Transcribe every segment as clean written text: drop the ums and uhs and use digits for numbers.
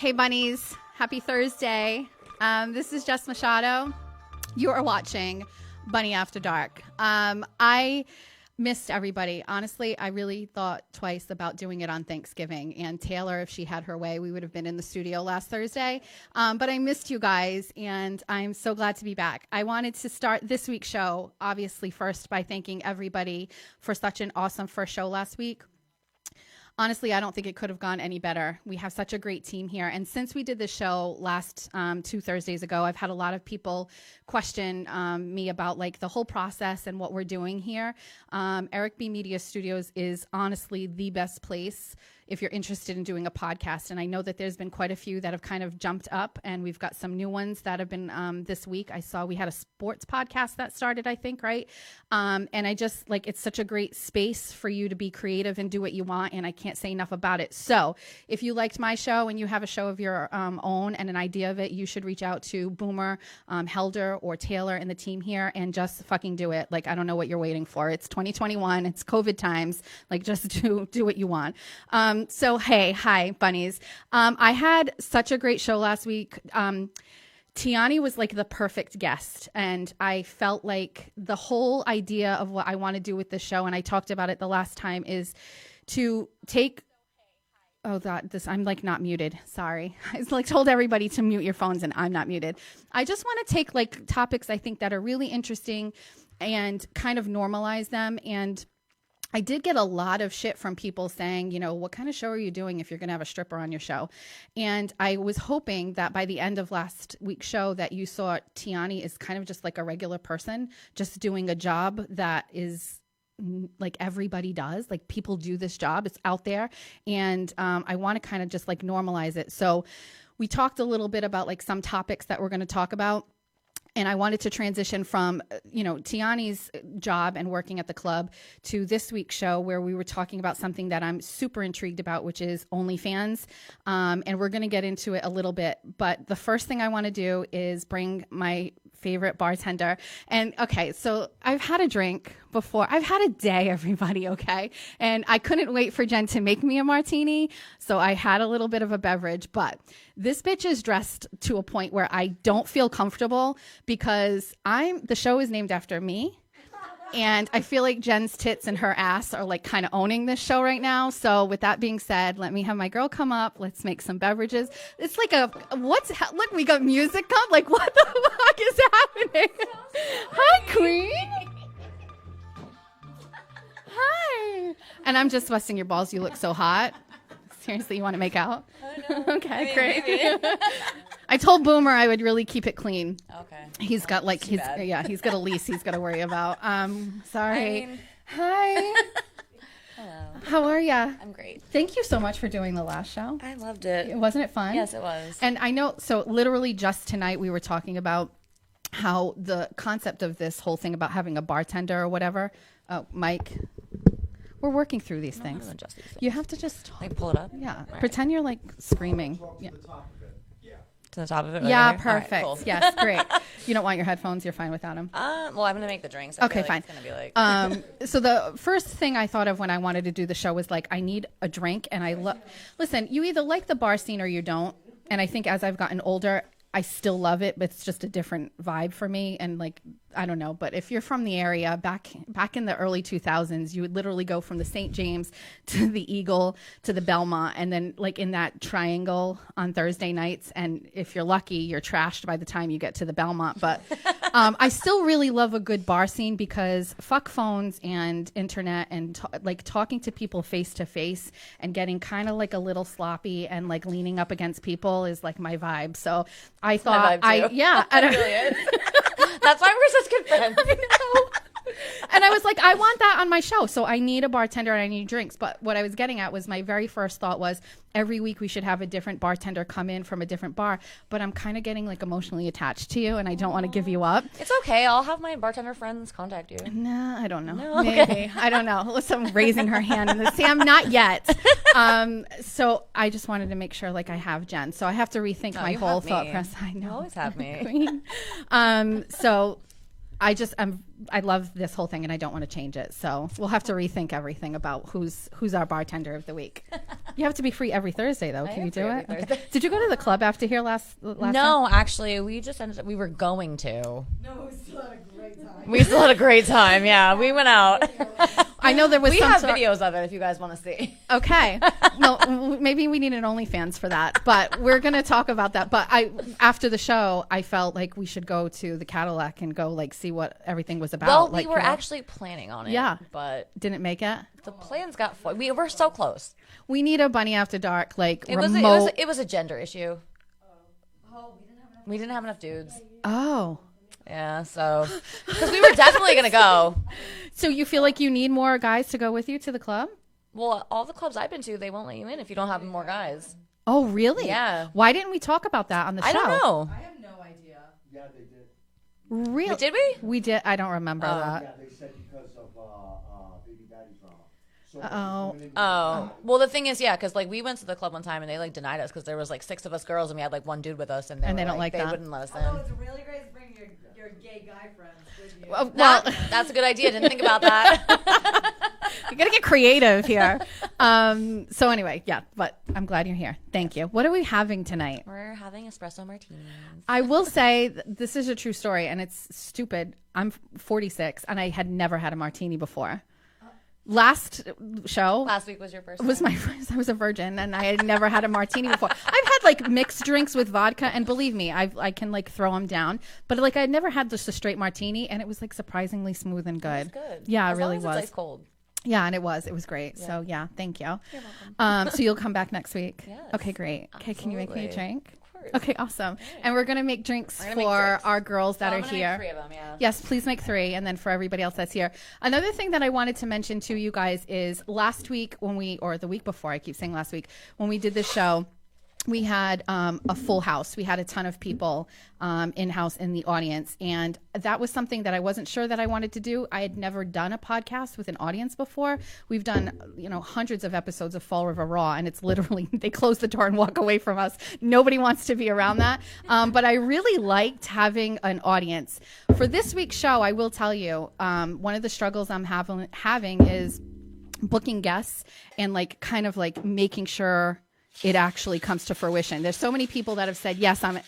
Hey bunnies, happy Thursday. This is Jess Machado. You are watching Bunny After Dark. I missed everybody. Honestly, I really thought twice about doing it on Thanksgiving. And Taylor, if she had her way, we would have been in the studio last Thursday. But I missed you guys, and I'm so glad to be back. I wanted to start this week's show, obviously, first by thanking everybody for such an awesome first show last week. Honestly, I don't think it could have gone any better. We have such a great team here. And since we did this show last 2 Thursdays ago, I've had a lot of people question me about like the whole process and what we're doing here. Eric B. Media Studios is honestly the best place if you're interested in doing a podcast. And I know that there's been quite a few that have kind of jumped up, and we've got some new ones that have been this week. I saw we had a sports podcast that started, I think, right? And I just like, it's such a great space for you to be creative and do what you want. And I can't say enough about it. So if you liked my show and you have a show of your own and an idea of it, you should reach out to Boomer, Helder, or Taylor and the team here and just fucking do it. Like, I don't know what you're waiting for. It's 2021. It's COVID times. Like, just do what you want. So, hey, hi, bunnies. I had such a great show last week. Tiani was like the perfect guest, and I felt like the whole idea of what I want to do with the show, and I talked about it the last time, is to take... Oh, I'm like not muted. Sorry. I like told everybody to mute your phones and I'm not muted. I just want to take like topics I think that are really interesting and kind of normalize them. And I did get a lot of shit from people saying, you know, what kind of show are you doing if you're going to have a stripper on your show? And I was hoping that by the end of last week's show that you saw Tiani is kind of just like a regular person, just doing a job that is like everybody does. Like, people do this job. It's out there. And I want to kind of just like normalize it. So we talked a little bit about like some topics that we're going to talk about. And I wanted to transition from, you know, Tiani's job and working at the club to this week's show, where we were talking about something that I'm super intrigued about, which is OnlyFans. And we're going to get into it a little bit. But the first thing I want to do is bring my favorite bartender. And okay, so I've had a drink before. I've had a day, everybody, okay? And I couldn't wait for Jen to make me a martini, so I had a little bit of a beverage. But this bitch is dressed to a point where I don't feel comfortable because the show is named after me. And I feel like Jen's tits and her ass are like kind of owning this show right now. So with that being said, let me have my girl come up. Let's make some beverages. It's like look, we got music up. Like, what the fuck is happening? Hi, queen. Hi. And I'm just busting your balls. You look so hot. Seriously, you want to make out? Okay, great. I told Boomer I would really keep it clean. Okay. He's got like he's got a lease he's got to worry about. Sorry. Hi. Hello. How are ya? I'm great. Thank you so much for doing the last show. I loved it. Wasn't it fun? Yes, it was. And I know, so literally just tonight we were talking about how the concept of this whole thing about having a bartender or whatever. Oh, Mike. We're working through these things. You have to just talk. Like pull it up? Yeah. Right. Pretend you're like screaming. Yeah. To the top of it? Yeah, perfect. Right, cool. Yes, great. You don't want your headphones? You're fine without them? Well, I'm going to make the drinks. Okay, fine. It's going to be like... So the first thing I thought of when I wanted to do the show was like, I need a drink. And listen, you either like the bar scene or you don't. And I think as I've gotten older, I still love it, but it's just a different vibe for me. And like, I don't know, but if you're from the area, back in the early 2000s, you would literally go from the St. James to the Eagle to the Belmont, and then like in that triangle on Thursday nights. And if you're lucky, you're trashed by the time you get to the Belmont. But I still really love a good bar scene because fuck phones and internet and like talking to people face to face and getting kind of like a little sloppy and like leaning up against people is like my vibe. So I thought, yeah, I don't. It really is. That's why we're such good friends. I know. And I was like, I want that on my show. So I need a bartender and I need drinks. But what I was getting at was my very first thought was every week we should have a different bartender come in from a different bar. But I'm kind of getting like emotionally attached to you and I don't want to give you up. It's okay. I'll have my bartender friends contact you. Nah, I don't know. No, maybe. Okay. I don't know. Someone raising her hand and Sam, not yet. So I just wanted to make sure like I have Jen. So I have to rethink my whole thought process. I know. You always have me. Queen. So I'm I love this whole thing and I don't want to change it. So we'll have to rethink everything about who's our bartender of the week. You have to be free every Thursday though. Can you do it? Okay. Did you go to the club after here last No, time? actually, we just ended up, we were going to. No, we still had a great time. We still had a great time. Yeah, we went out. I know there was We some have videos of it if you guys want to see. Okay. No, maybe we need an OnlyFans for that, but we're going to talk about that. But after the show, I felt like we should go to the Cadillac and go like see what everything was about. Well, like, we were actually planning on it. Yeah. But didn't make it. the plans got we were so close. We need a Bunny After Dark like It remote. it was a gender issue. We didn't have enough dudes. Oh. Yeah, so because we were definitely gonna go. So you feel like you need more guys to go with you to the club? Well, all the clubs I've been to, they won't let you in if you don't have more guys. Oh, really? Yeah. Why didn't we talk about that on the show? I don't know. I have no idea. Yeah, they did. Really? Did we? We did. I don't remember Yeah, that. they said because of baby daddy drama. So Oh, well, the thing is, yeah, because like we went to the club one time and they like denied us because there was like 6 of us girls and we had like one dude with us and they don't like they that. wouldn't let us Although in. it's really great to bring your gay guy friends with you. Well, That's a good idea. Didn't think about that. you got to get creative here. So anyway, yeah, but I'm glad you're here. Thank you. What are we having tonight? We're having espresso martinis. I will say this is a true story and it's stupid. I'm 46 and I had never had a martini before. Last show Last week was your first. was my first. I was a virgin and I had never had a martini before. I've had like mixed drinks with vodka and believe me, I can like throw them down. But like I had never had just a straight martini and it was like surprisingly smooth and good. It was good. Yeah, As it really long as was. It's ice cold. Yeah, and it was great. Yeah. So yeah, thank you. You're welcome. So you'll come back next week. Yes, Okay, great. Okay, can you make me a absolutely. drink? Of course. Okay, awesome. And we're gonna make drinks We're for gonna make drinks. our girls that So are I'm gonna here. Make 3 of them, yeah. Yes, please make 3, and then for everybody else that's here. Another thing that I wanted to mention to you guys is last week or the week before, I keep saying last week, when we did this show, we had a full house. We had a ton of people in-house in the audience, and that was something that I wasn't sure that I wanted to do. I had never done a podcast with an audience before. We've done, hundreds of episodes of Fall River Raw, and it's literally, they close the door and walk away from us. Nobody wants to be around that. But I really liked having an audience. For this week's show, I will tell you, one of the struggles I'm having is booking guests and kind of making sure it actually comes to fruition. There's so many people that have said, yes, I'm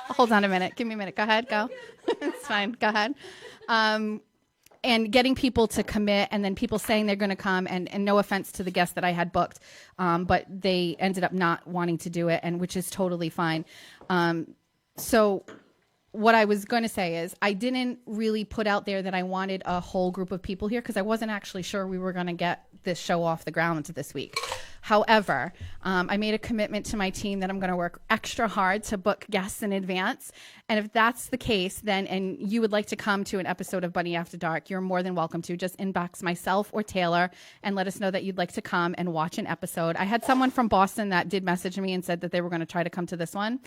hold on a minute. Give me a minute. Go ahead. Go. It's fine. Go ahead. And getting people to commit and then people saying they're going to come and no offense to the guests that I had booked, but they ended up not wanting to do it, and which is totally fine. So what I was going to say is I didn't really put out there that I wanted a whole group of people here because I wasn't actually sure we were going to get this show off the ground this week. However, I made a commitment to my team that I'm going to work extra hard to book guests in advance. And if that's the case, then, and you would like to come to an episode of Bunny After Dark, you're more than welcome to. Just inbox myself or Taylor and let us know that you'd like to come and watch an episode. I had someone from Boston that did message me and said that they were going to try to come to this one.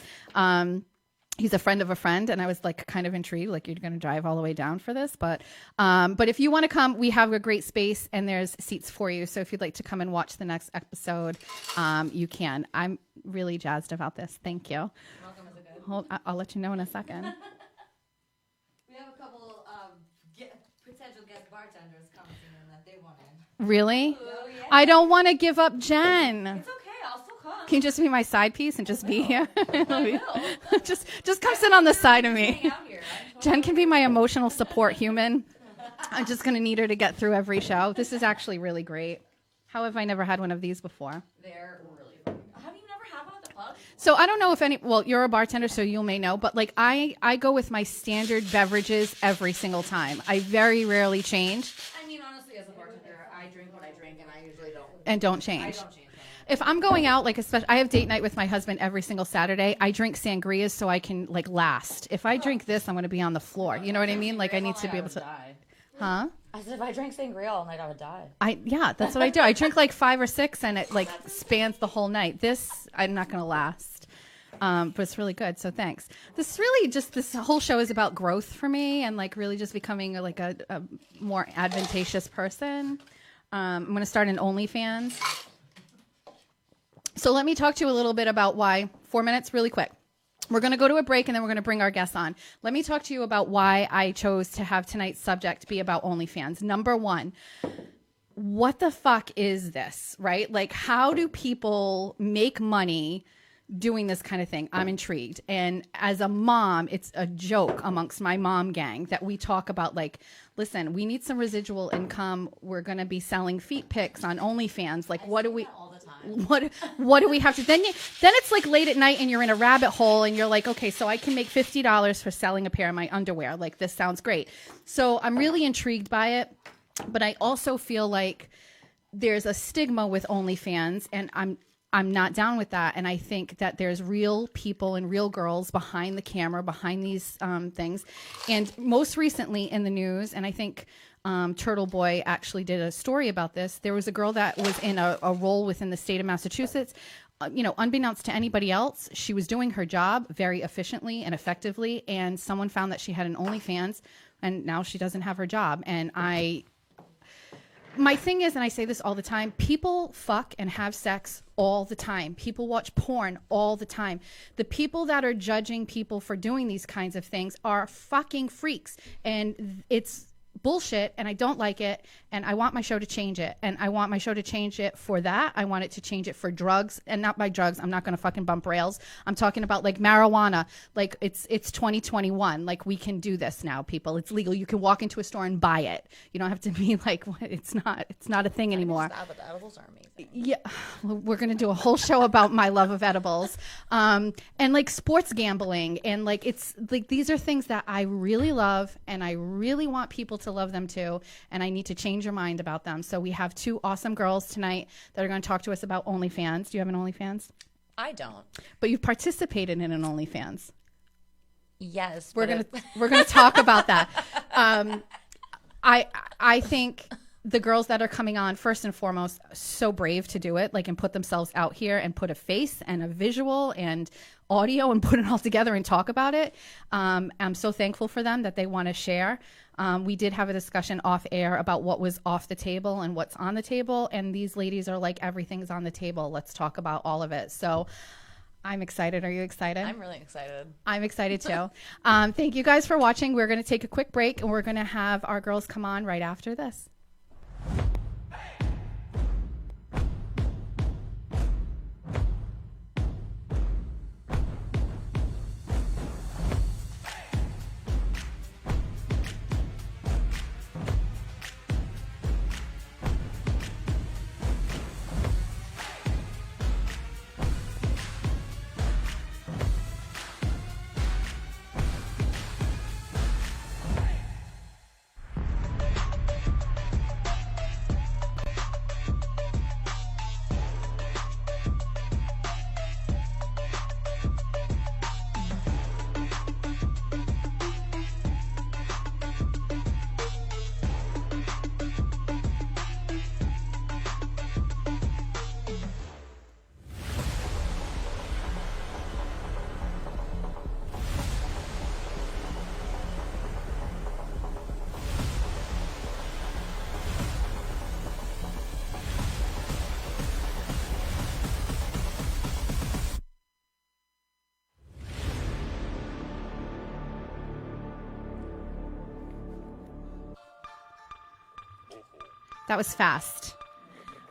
He's a friend of a friend, and I was kind of intrigued, you're going to drive all the way down for this. But if you want to come, we have a great space, and there's seats for you. So if you'd like to come and watch the next episode, you can. I'm really jazzed about this. Thank you. Welcome, is it good? I'll let you know in a second. We have a couple potential guest bartenders commenting in that they want in. Really? Oh, yeah. I don't want to give up Jen. It's okay. I'll still come. Can you just be my side piece and just be here? I will. just come sit on the side of me. Hang out here. Jen can be my emotional support human. I'm just going to need her to get through every show. This is actually really great. How have I never had one of these before? They're really fun. Have you never had one at the pub? So I don't know if well, you're a bartender, so you may know, but I go with my standard beverages every single time. I very rarely change I mean, honestly, as a bartender, I drink what I drink, and I usually don't. and don't I change. don't change. If I'm going out, especially, I have date night with my husband every single Saturday. I drink sangrias so I can last. If I drink this, I'm going to be on the floor. You know what I mean? I need to be able to. Huh? I said if I drank sangria all night, I would die. Yeah, that's what I do. I drink 5 or 6 and it spans the whole night. This, I'm not going to last. But it's really good. So thanks. This really this whole show is about growth for me and really just becoming a more advantageous person. I'm going to start an OnlyFans. So let me talk to you a little bit about why, 4 minutes, really quick. We're going to go to a break and then we're going to bring our guests on. Let me talk to you about why I chose to have tonight's subject be about OnlyFans. Number one, what the fuck is this, right? Like, how do people make money doing this kind of thing? I'm intrigued. And as a mom, it's a joke amongst my mom gang that we talk about, like, listen, we need some residual income. We're going to be selling feet pics on OnlyFans. Like, what do we... What do we have to then it's like late at night and you're in a rabbit hole and you're like, okay, so I can make $50 for selling a pair of my underwear. Like, this sounds great. So I'm really intrigued by it, but I also feel like there's a stigma with OnlyFans, and I'm not down with that. And I think that there's real people and real girls behind the camera, behind these things. And most recently in the news, and I think Turtle Boy actually did a story about this. There was a girl that was in a role within the state of Massachusetts. Unbeknownst to anybody else, she was doing her job very efficiently and effectively, and someone found that she had an OnlyFans, and now she doesn't have her job. And my thing is, and I say this all the time, people fuck and have sex all the time. People watch porn all the time. The people that are judging people for doing these kinds of things are fucking freaks, and it's bullshit, and I don't like it, and I want my show to change it. And I want my show to change it for that. I want it to change it for drugs, and not by drugs. I'm not going to fucking bump rails. I'm talking about like marijuana. Like, it's 2021. Like, we can do this now, people. It's legal. You can walk into a store and buy it. You don't have to be like, what? It's not a thing anymore. But the edibles are amazing. Yeah, we're going to do a whole show about my love of edibles, and like sports gambling, and like, it's like, these are things that I really love, and I really want people to love them too, and I need to change your mind about them. So we have two awesome girls tonight that are going to talk to us about OnlyFans. Do you have an OnlyFans? I don't. But you've participated in an OnlyFans. Yes. We're gonna talk about that. I think the girls that are coming on, first and foremost, so brave to do it, like, and put themselves out here and put a face and a visual and audio and put it all together and talk about it. I'm so thankful for them that they want to share. We did have a discussion off air about what was off the table and what's on the table. And these ladies are like, everything's on the table. Let's talk about all of it. So I'm excited. Are you excited? I'm really excited. I'm excited too. Thank you guys for watching. We're going to take a quick break, and we're going to have our girls come on right after this. That was fast.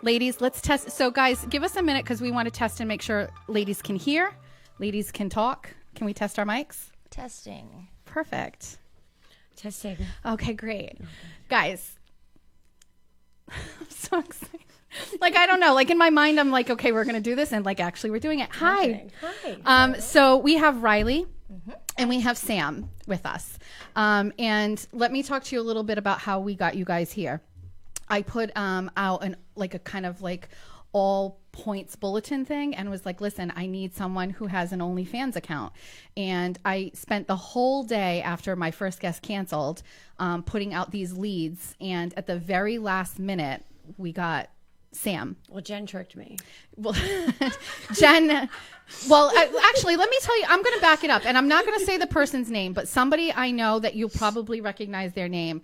Ladies, let's test. So guys, give us a minute because we want to test and make sure ladies can hear, ladies can talk. Can we test our mics? Testing. Perfect. Testing. Okay, great. Guys, I'm so excited. Like, I don't know. Like, in my mind, I'm like, okay, we're going to do this. And like, actually, we're doing it. Hi. Hi. So we have Riley and we have Sam with us. And let me talk to you a little bit about how we got you guys here. I put out a kind of like all points bulletin thing and was like, listen, I need someone who has an OnlyFans account. And I spent the whole day after my first guest canceled putting out these leads. And at the very last minute, we got Sam. Well, Jen tricked me. Well, Jen, Well, actually, let me tell you, I'm going to back it up, and I'm not going to say the person's name, but somebody I know that you'll probably recognize their name.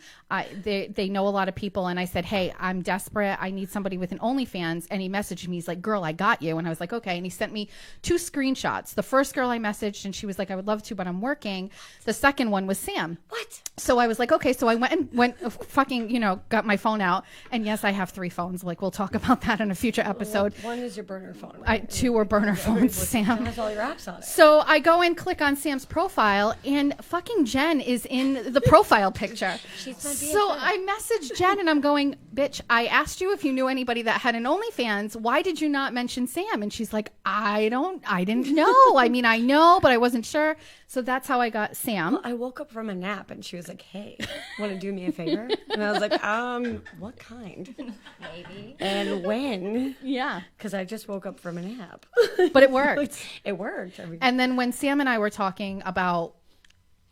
They know a lot of people, and I said, hey, I'm desperate. I need somebody with an OnlyFans, and he messaged me. He's like, girl, I got you. And I was like, okay. And he sent me 2 screenshots. The first girl I messaged, and she was like, I would love to, but I'm working. The second one was Sam. What? So I was like, okay. So I went fucking, got my phone out, and yes, I have 3 phones. Like, we'll talk about that in a future episode. One is your burner phone. Right? 2 are burner phones, Sam. It has all your apps on it. So I go and click on Sam's profile, and fucking Jen is in the profile picture. She's my So BFF. I messaged Jen, and I'm going, bitch, I asked you if you knew anybody that had an OnlyFans. Why did you not mention Sam? And she's like, I didn't know. I mean, I know, but I wasn't sure. So that's how I got Sam. I woke up from a nap and she was like, hey, want to do me a favor? And I was like, what kind? Maybe. And when? Yeah. Because I just woke up from a nap. But it worked. It worked. I mean, And then when Sam and I were talking about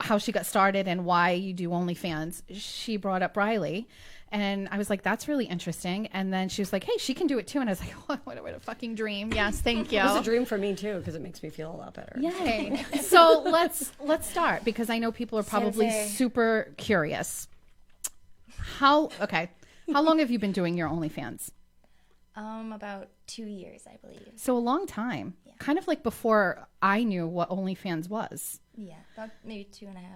how she got started and why you do OnlyFans, she brought up Riley. And I was like, that's really interesting. And then she was like, hey, she can do it too. And I was like, what a fucking dream. Yes, thank you. it was a dream for me too because it makes me feel a lot better. Yay. So let's start because I know people are probably Sensei. super curious. How long have you been doing your OnlyFans? About 2 years, I believe. So a long time. Yeah. Kind of like before I knew what OnlyFans was. Yeah, about maybe 2.5, maybe.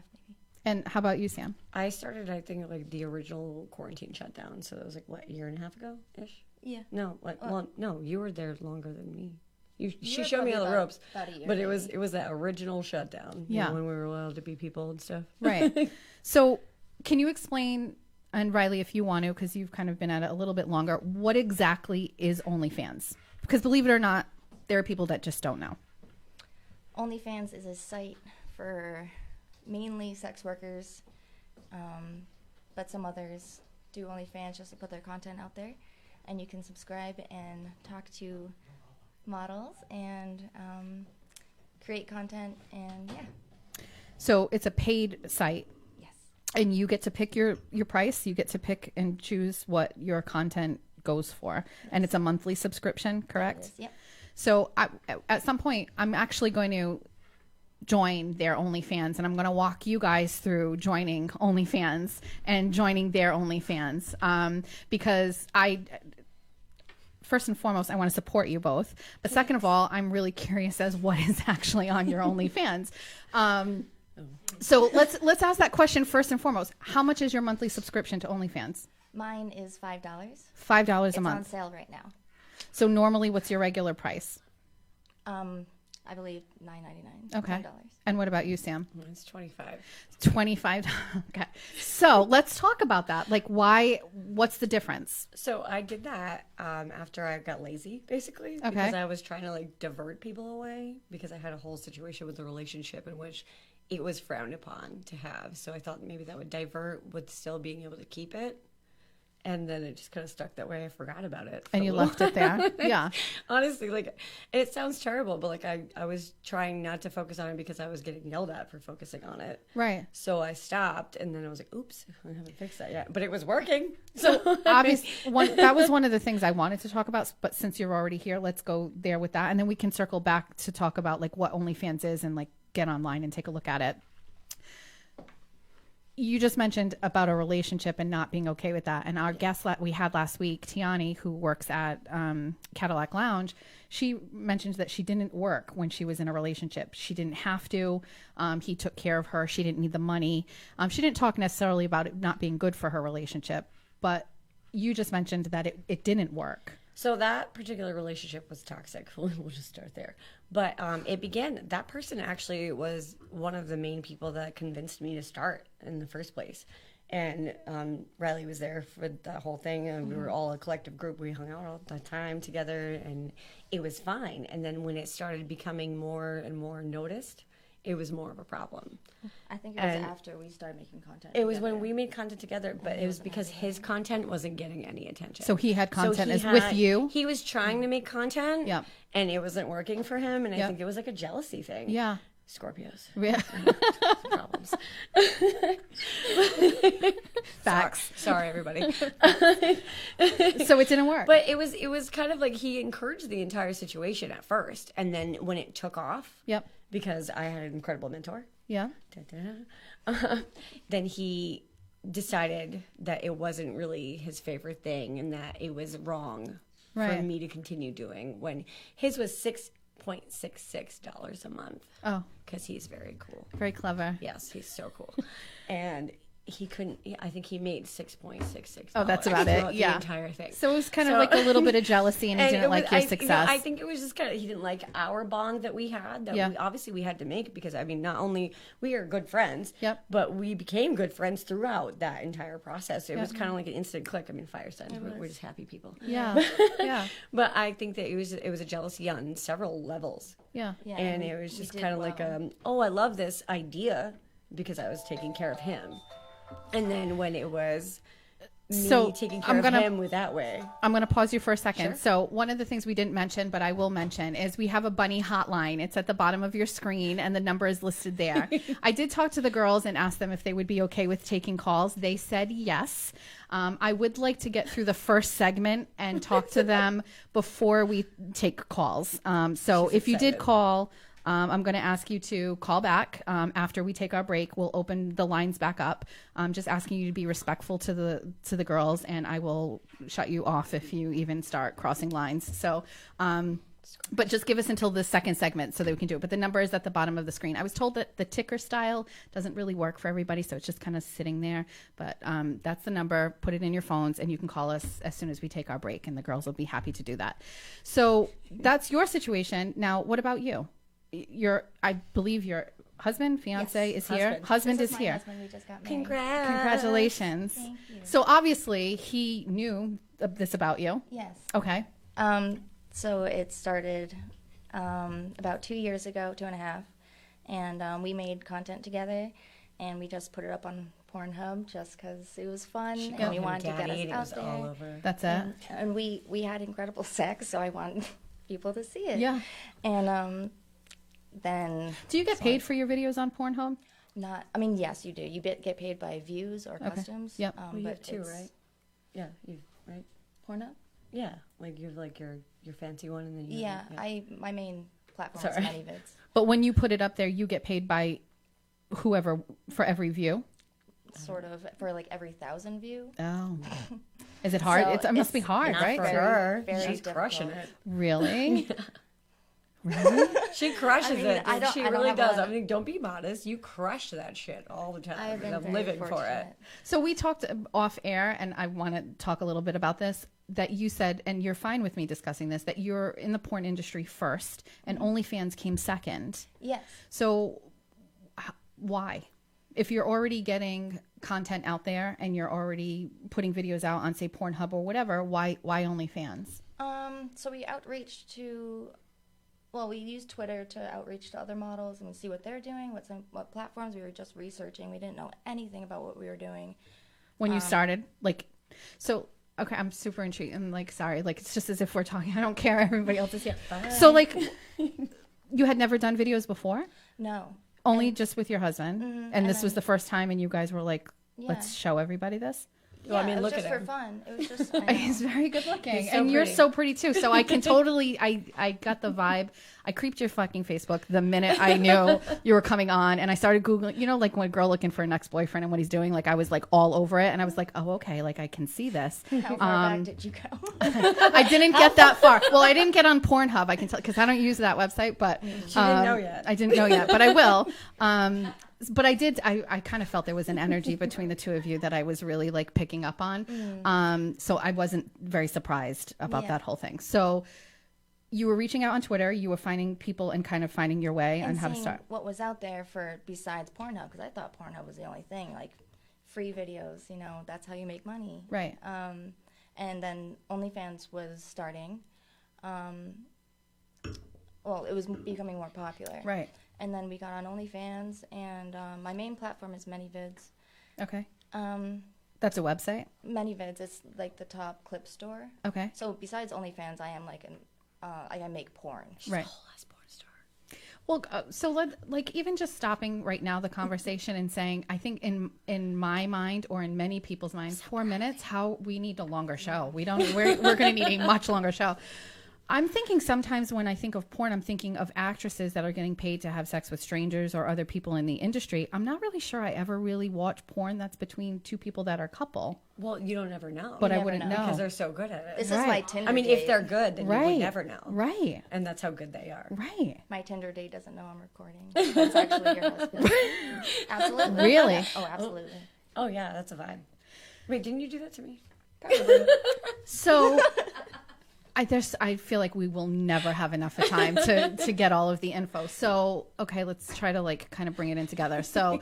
And how about you, Sam? I started, I think, like the original quarantine shutdown. So that was like, what, a year and a half ago ish? Yeah. No, like, well, no, you were there longer than me. She were showed me all the probably ropes, about a year, but it was that original shutdown. Yeah. When we were allowed to be people and stuff. Right. So can you explain, and Riley, if you want to, because you've kind of been at it a little bit longer, what exactly is OnlyFans? Because believe it or not, there are people that just don't know. OnlyFans is a site for mainly sex workers, but some others do OnlyFans just to put their content out there. And you can subscribe and talk to models and create content, and yeah. So it's a paid site. Yes. And you get to pick your price. You get to pick and choose what your content goes for. And it's a monthly subscription, correct? It is, yep. So at some point, I'm actually going to join their OnlyFans, and I'm going to walk you guys through joining OnlyFans and joining their OnlyFans, because first and foremost, I want to support you both. But second of all, I'm really curious as what is actually on your OnlyFans. So let's ask that question first and foremost. How much is your monthly subscription to OnlyFans? Mine is $5. $5 a It's on month. sale right now. So normally, what's your regular price? I believe $9.99. Okay. $10. And what about you, Sam? It's 25. 25. Okay. So let's talk about that. Like, what's the difference? So I did that after I got lazy, basically, Okay. because I was trying to like divert people away because I had a whole situation with the relationship in which it was frowned upon to have. So I thought maybe that would divert with still being able to keep it. And then it just kind of stuck that way. I forgot about it. And you left it there. Yeah. Honestly, like, and it sounds terrible, but like I was trying not to focus on it because I was getting yelled at for focusing on it. Right. So I stopped, and then I was like, oops, I haven't fixed that yet. But it was working. So obviously, that was one of the things I wanted to talk about. But since you're already here, let's go there with that. And then we can circle back to talk about like what OnlyFans is and like get online and take a look at it. You just mentioned about a relationship and not being okay with that. And our guest we had last week, Tiani, who works at Cadillac Lounge, she mentioned that she didn't work when she was in a relationship. She didn't have to. He took care of her. She didn't need the money. She didn't talk necessarily about it not being good for her relationship. But you just mentioned that it didn't work. So that particular relationship was toxic. We'll just start there. But it began, that person actually was one of the main people that convinced me to start in the first place. And Riley was there for the whole thing, and we were all a collective group. We hung out all the time together, and it was fine. And then when it started becoming more and more noticed, it was more of a problem. I think it was And after we started making content. It was together. when we made content together, but it was because his content wasn't getting any attention. So he had content he with you? He was trying to make content, Yep. and it wasn't working for him, and I Yep. think it was like a jealousy thing. Yeah. Scorpios. Yeah. Problems. Facts. Sorry, everybody. So it didn't work. But it was kind of like he encouraged the entire situation at first, and then when it took off, Yep. because I had an incredible mentor, Yeah. then he decided that it wasn't really his favorite thing and that it was wrong for Right. me to continue doing when his was $6.66 a month. Oh, Because he's very cool. very clever. Yes, he's so cool. And he couldn't, I think he made $6.66. Oh, that's about it. throughout Yeah. The entire thing. So it was kind of like a little bit of jealousy, and he didn't like your success. I think it was just kind of, he didn't like our bond that we had. That Yeah. obviously we had to make, because, I mean, not only we are good friends, Yep. but we became good friends throughout that entire process. It was kind of like an instant click. I mean, fire signs, we're just happy people. Yeah. Yeah. But I think that it was a jealousy on several levels. Yeah. Yeah, And we- it was we just did kind of like, well. oh, I love this idea, because I was taking care of him. And then when it was me So, taking I'm care gonna- of him with that way. I'm going to pause you for a second. Sure. So, one of the things we didn't mention, but I will mention, is we have a bunny hotline. It's at the bottom of your screen, and the number is listed there. I did talk to the girls and ask them if they would be okay with taking calls. They said yes. I would like to get through the first segment and talk to them before we take calls. So, if you did excited. call, I'm going to ask you to call back after we take our break. We'll open the lines back up. I'm just asking you to be respectful to the girls, and I will shut you off if you even start crossing lines. So, but just give us until the second segment so that we can do it. But the number is at the bottom of the screen. I was told that the ticker style doesn't really work for everybody, so it's just kind of sitting there. But that's the number. Put it in your phones, and you can call us as soon as we take our break, and the girls will be happy to do that. So that's your situation. Now, what about you? I believe your husband, fiance Yes, is here. Husband This is my here. husband. We just got married. Congrats. Congratulations. Thank you. So obviously he knew this about you. Yes. Okay. So it started about 2 years ago, 2.5, and we made content together, and we just put it up on Pornhub just because it was fun, and we wanted to get Daddy, us and it out was there. all over. That's it. And we had incredible sex, so I wanted people to see it. Yeah. And then Do you get paid for your videos on Pornhub? I mean, yes, you do. You get paid by views or costumes. Yep. Well, you but have two, it's right? Yeah, you right? Pornhub? Yeah, like you have like your fancy one, and then you Yeah, have, my main platform Sorry. is ManyVids. But when you put it up there, you get paid by whoever for every view. Sort of for like every 1,000 view. Oh. Is it hard? So it must be hard, Not right? for Very, her. very She's crushing difficult. it. Really? She crushes I mean, it. I don't- She I don't really have does. a- I mean, don't be modest. You crush that shit all the time. I've and been I'm very living for it. fortunate. So we talked off air, and I want to talk a little bit about this. That you said, and you're fine with me discussing this, that you're in the porn industry first, and OnlyFans came second. Yes. So why? If you're already getting content out there and you're already putting videos out on, say, Pornhub or whatever, why OnlyFans? So we outreached to, we used Twitter to outreach to other models and see what they're doing, what platforms. We were just researching. We didn't know anything about what we were doing. When you started, okay, I'm super intrigued. I'm sorry, it's just as if we're talking. I don't care. Everybody else is here. So you had never done videos before? No. Only just with your husband, and and this was then- the first time, and you guys were like, Yeah. "Let's show everybody this." Yeah, I mean, it was look just at for him. fun. It was just. I know. He's very good looking, He's so and you're pretty. so pretty too. So I can totally, I got the vibe. I creeped your fucking Facebook the minute I knew you were coming on, and I started Googling, like when a girl looking for an ex-boyfriend and what he's doing, I was all over it, and I was like, oh, okay, I can see this. How far back did you go? I didn't get that far. Well, I didn't get on Pornhub, I can tell, because I don't use that website, but She didn't know yet. I didn't know yet, but I will. But I did. I kind of felt there was an energy between the two of you that I was really picking up on. So I wasn't very surprised about Yeah. that whole thing. So you were reaching out on Twitter. You were finding people and kind of finding your way on And how to seeing start. what was out there for besides Pornhub, because I thought Pornhub was the only thing, free videos. That's how you make money. Right. And then OnlyFans was starting. It was becoming more popular. Right. And then we got on OnlyFans, and my main platform is ManyVids. Okay. That's a website. ManyVids, it's the top clip store. Okay. So besides OnlyFans, I am I make porn. Right. Well, so like even just stopping right now the conversation and saying, I think in my mind or in many people's minds, 4 minutes, how we need a longer show. We're going to need a much longer show. I'm thinking sometimes when I think of porn, I'm thinking of actresses that are getting paid to have sex with strangers or other people in the industry. I'm not really sure I ever really watch porn that's between two people that are a couple. Well, you don't ever know. But I never wouldn't know. know. Because they're so good at it. This is my Tinder I mean, date. if they're good, then you would never know. Right. And that's how good they are. Right. My Tinder date doesn't know I'm recording. That's actually your husband. Absolutely. Really? Oh, absolutely. Oh, yeah, that's a vibe. Wait, didn't you do that to me? Probably. So I feel like we will never have enough of time to get all of the info. So, okay, let's try to like kind of bring it in together. So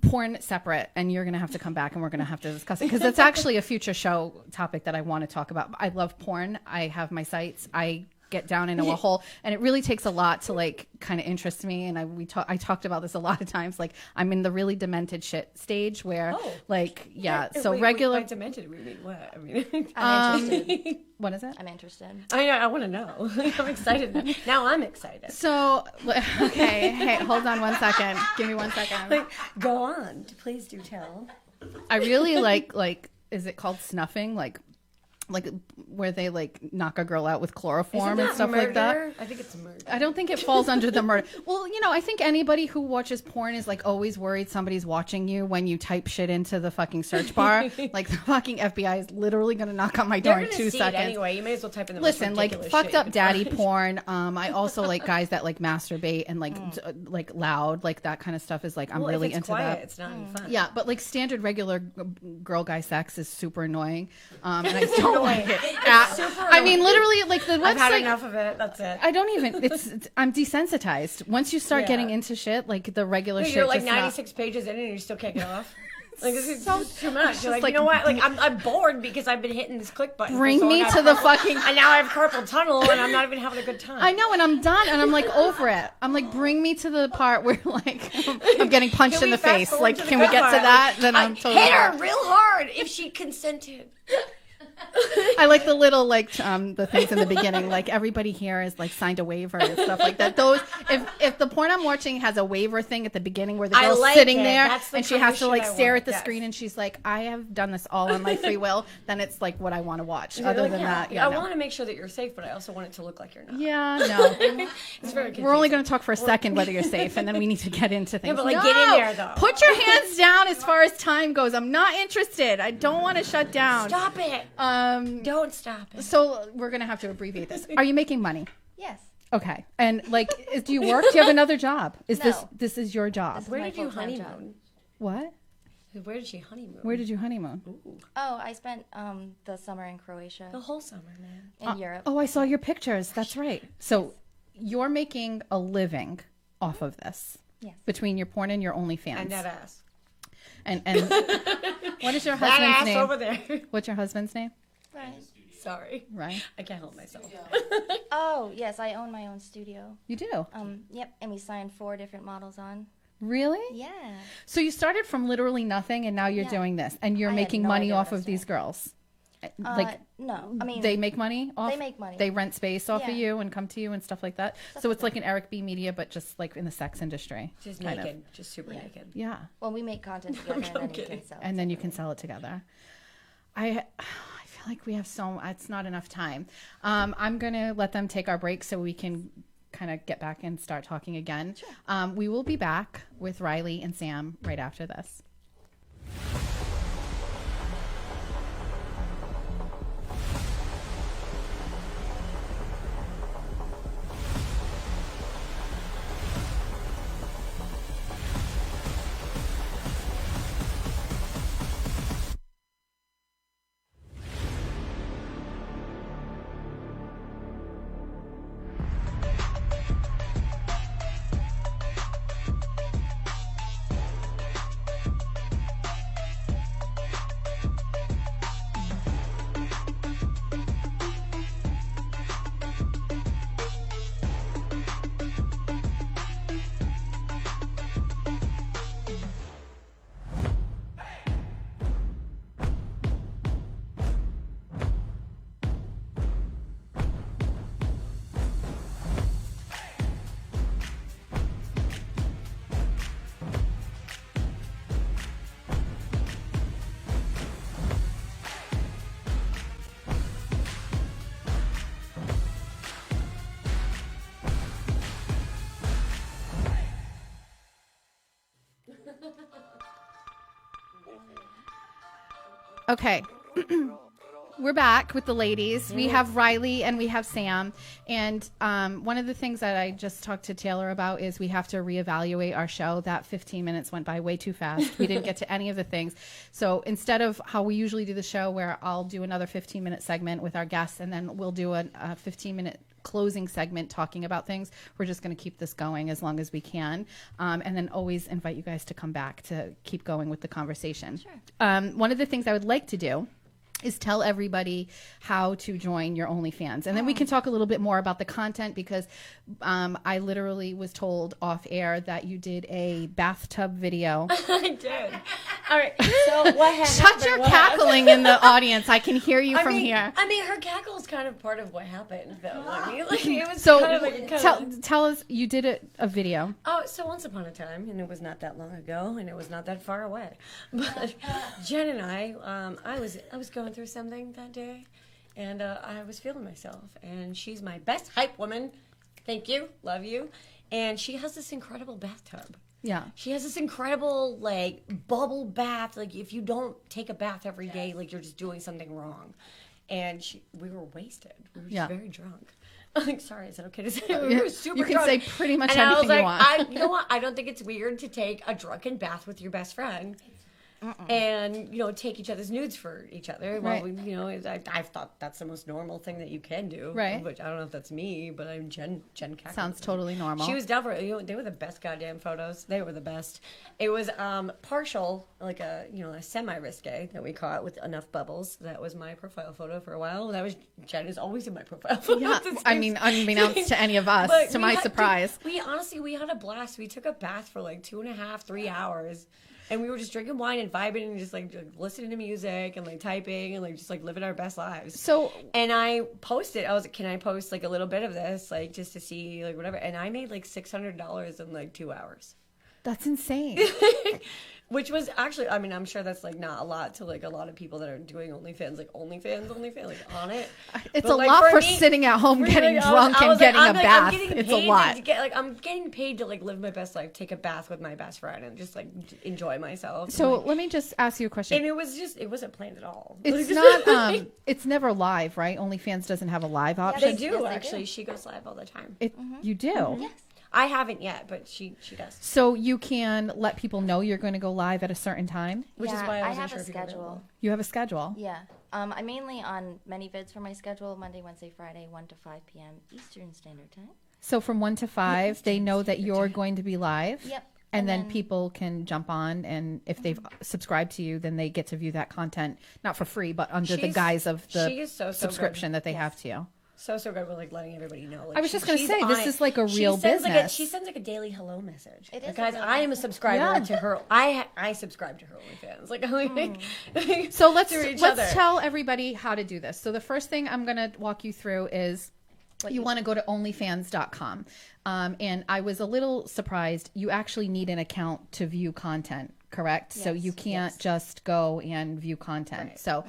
porn separate, and you're going to have to come back and we're going to have to discuss it because it's actually a future show topic that I want to talk about. I love porn. I have my sites. I get down into a hole, and it really takes a lot to like kind of interest me. And I talked about this a lot of times. Like I'm in the really demented shit stage where like, yeah. So wait, regular by demented, we mean what? I mean, I'm interested. what is it? I'm interested. I know, I want to know. I'm excited. Now I'm excited. So, okay, hey, hold on one second. Give me 1 second. Like, go on. Please do tell. I really like, is it called snuffing? Like where they like knock a girl out with chloroform and stuff like that. I think it's murder. I don't think it falls under the murder. Well, I think anybody who watches porn is like always worried somebody's watching you when you type shit into the fucking search bar. Like the fucking FBI is literally going to knock on my door in 2 seconds. Anyway, you may as well type in the Listen, most like ridiculous fucked shit up you could daddy find. porn. I also like guys that like masturbate and like loud, like that kind of stuff is like I'm Well, really if it's into quiet, that. it's not any fun. Yeah, but like standard regular girl guy sex is super annoying, and I don't like it. I mean, literally, like the website. I've had enough of it. That's it. I don't even. I'm desensitized. Once you start getting into shit, like the regular shit. You're like just not- 96 pages in and you still can't get off. Like this is So- just too much. You're like, like- you know what? Like I'm bored because I've been hitting this click button. for Bring so me long. to the fucking. And now I have carpal tunnel and I'm not even having a good time. I know, and I'm done, and I'm like over it. I'm like, bring me to the part where like I'm getting punched Can in we the fast face. forward Like, to the can we good get to part? that? Then I I'm totally. hit her real hard if she consented. I like the little like the things in the beginning, like everybody here is like signed a waiver and stuff like that. Those if the porn I'm watching has a waiver thing at the beginning where the I girl's like sitting it. there That's the and she kind has of to shit like I stare want. at the Yes. screen and she's like, I have done this all on my free will, then it's like what I want to watch. You're Other like, than yeah, that, yeah, I no. want to make sure that you're safe, but I also want it to look like you're not. Yeah, no. It's very confusing. We're only going to talk for a second whether you're safe, and then we need to get into things. but, like, no! get in there, though. Put your hands down as far as time goes. I'm not interested. I don't want to shut down. Stop it. Don't stop it. So we're going to have to abbreviate this. Are you making money? Yes. Okay. And like, do you work? Do you have another job? Is No. this is your job? This is Where my did you full-time job. honeymoon? What? Where did she honeymoon? Where did you honeymoon? Oh, I spent the summer in Croatia, The whole summer, man. in Europe. Oh, I saw your pictures. That's right. So you're making a living off of this. Yes. Between your porn and your OnlyFans. And that ass. And what is your That husband's ass name? over there. What's your husband's name? Right. Sorry. Ryan. I can't help myself. Oh, yes, I own my own studio. You do? Yep, and we signed 4 different models on. Really? Yeah. So you started from literally nothing, and now you're Yeah. doing this, and you're I had making no money idea off what I of was these doing. girls. Like No, I mean, they make money off. they make money. They rent space off of Yeah. you and come to you and stuff like that. So it's like an Eric B. Media, but just like in the sex industry. Just kind of. naked. Just super naked. Yeah, well, we make content together, and then you kidding. can sell. and then you can sell it together. I feel like we have it's not enough time. I'm gonna let them take our break so we can kind of get back and start talking again. Sure. We will be back with Riley and Sam right after this. Okay. We're back with the ladies. We have Riley and we have Sam. And one of the things that I just talked to Taylor about is we have to reevaluate our show. That 15 minutes went by way too fast. We didn't get to any of the things. So instead of how we usually do the show where I'll do another 15-minute segment with our guests and then we'll do a 15-minute closing segment talking about things, we're just going to keep this going as long as we can, and then always invite you guys to come back to keep going with the conversation. Sure. One of the things I would like to do is tell everybody how to join your OnlyFans. And then we can talk a little bit more about the content because I literally was told off air that you did a bathtub video. I did. All right. So what happened? Shut your cackling in the audience. I can hear you from here. I mean, her cackle is kind of part of what happened, though. I mean, like, it was So kind of like tell us, you did a video. Oh, so once upon a time, and it was not that long ago, and it was not that far away. But Jen and I was going through something that day, and I was feeling myself. And she's my best hype woman. Thank you, love you. And she has this incredible bathtub. Yeah. She has this incredible, like, bubble bath. Like, if you don't take a bath every day, like, you're just doing something wrong. And we were wasted. We were just very drunk. I'm like, sorry, is it okay to say? We were super you can drunk. say pretty much and anything I was you like, want. you know what? I don't think it's weird to take a drunken bath with your best friend. And, you know, take each other's nudes for each other. Well, Right. you know, I thought that's the most normal thing that you can do. Right. Which I don't know if that's me, but I'm Jen Cackle. Sounds totally normal. She was down for it. You know, they were the best goddamn photos. They were the best. It was partial, like a semi-risque that we caught with enough bubbles. That was my profile photo for a while. That was Jen is always in my profile photo. Yeah, I mean, unbeknownst to any of us, But to we my had- surprise. we had a blast. We took a bath for like 2.5, 3 hours. And we were just drinking wine and vibing and just like listening to music and like typing and like just like living our best lives. So, And I posted, I was like, can I post like a little bit of this, like just to see like whatever. And I made like $600 in like 2 hours. that's insane. Which was actually, I mean, I'm sure that's like not a lot to like a lot of people that are doing OnlyFans, like like on it. It's But, a like, lot for me, sitting at home really, getting I was- drunk I and was like, getting I'm a like, bath. I'm getting It's paid a lot. to get, like, I'm getting paid to like live my best life, take a bath with my best friend, and just like enjoy myself. So and, like, let me just ask you a question. and it wasn't planned at all. It's Like, not. It's never live, right? OnlyFans doesn't have a live option. They do Yes, they actually. do. She goes live all the time. You do. Yes. I haven't yet, but she does. So you can let people know you're going to go live at a certain time. Which is Yeah, why I I wasn't have sure a if you were schedule. available. You have a schedule. Yeah. I'm mainly on many vids for my schedule: Monday, Wednesday, Friday, 1 to 5 p.m. Eastern Standard Time. So from 1 to 5, they know that you're going to be live. Yep. And then people can jump on, and if they've subscribed to you, then they get to view that content, not for free, but under the She's- guise of she the is so subscription good. that they have to you. So good with like letting everybody know. Like, I was just gonna she's say, on this it. is like a She real sends business. she sends like a daily hello message. It Like, is a guys, real I am a business. subscriber Yeah. to her. I subscribe to her OnlyFans. Like, So let's through each other. tell everybody how to do this. So the first thing I'm going to walk you through is you want to go to onlyfans.com. And I was a little surprised. You actually need an account to view content, correct? So Yes, you can't just go and view content. Right. So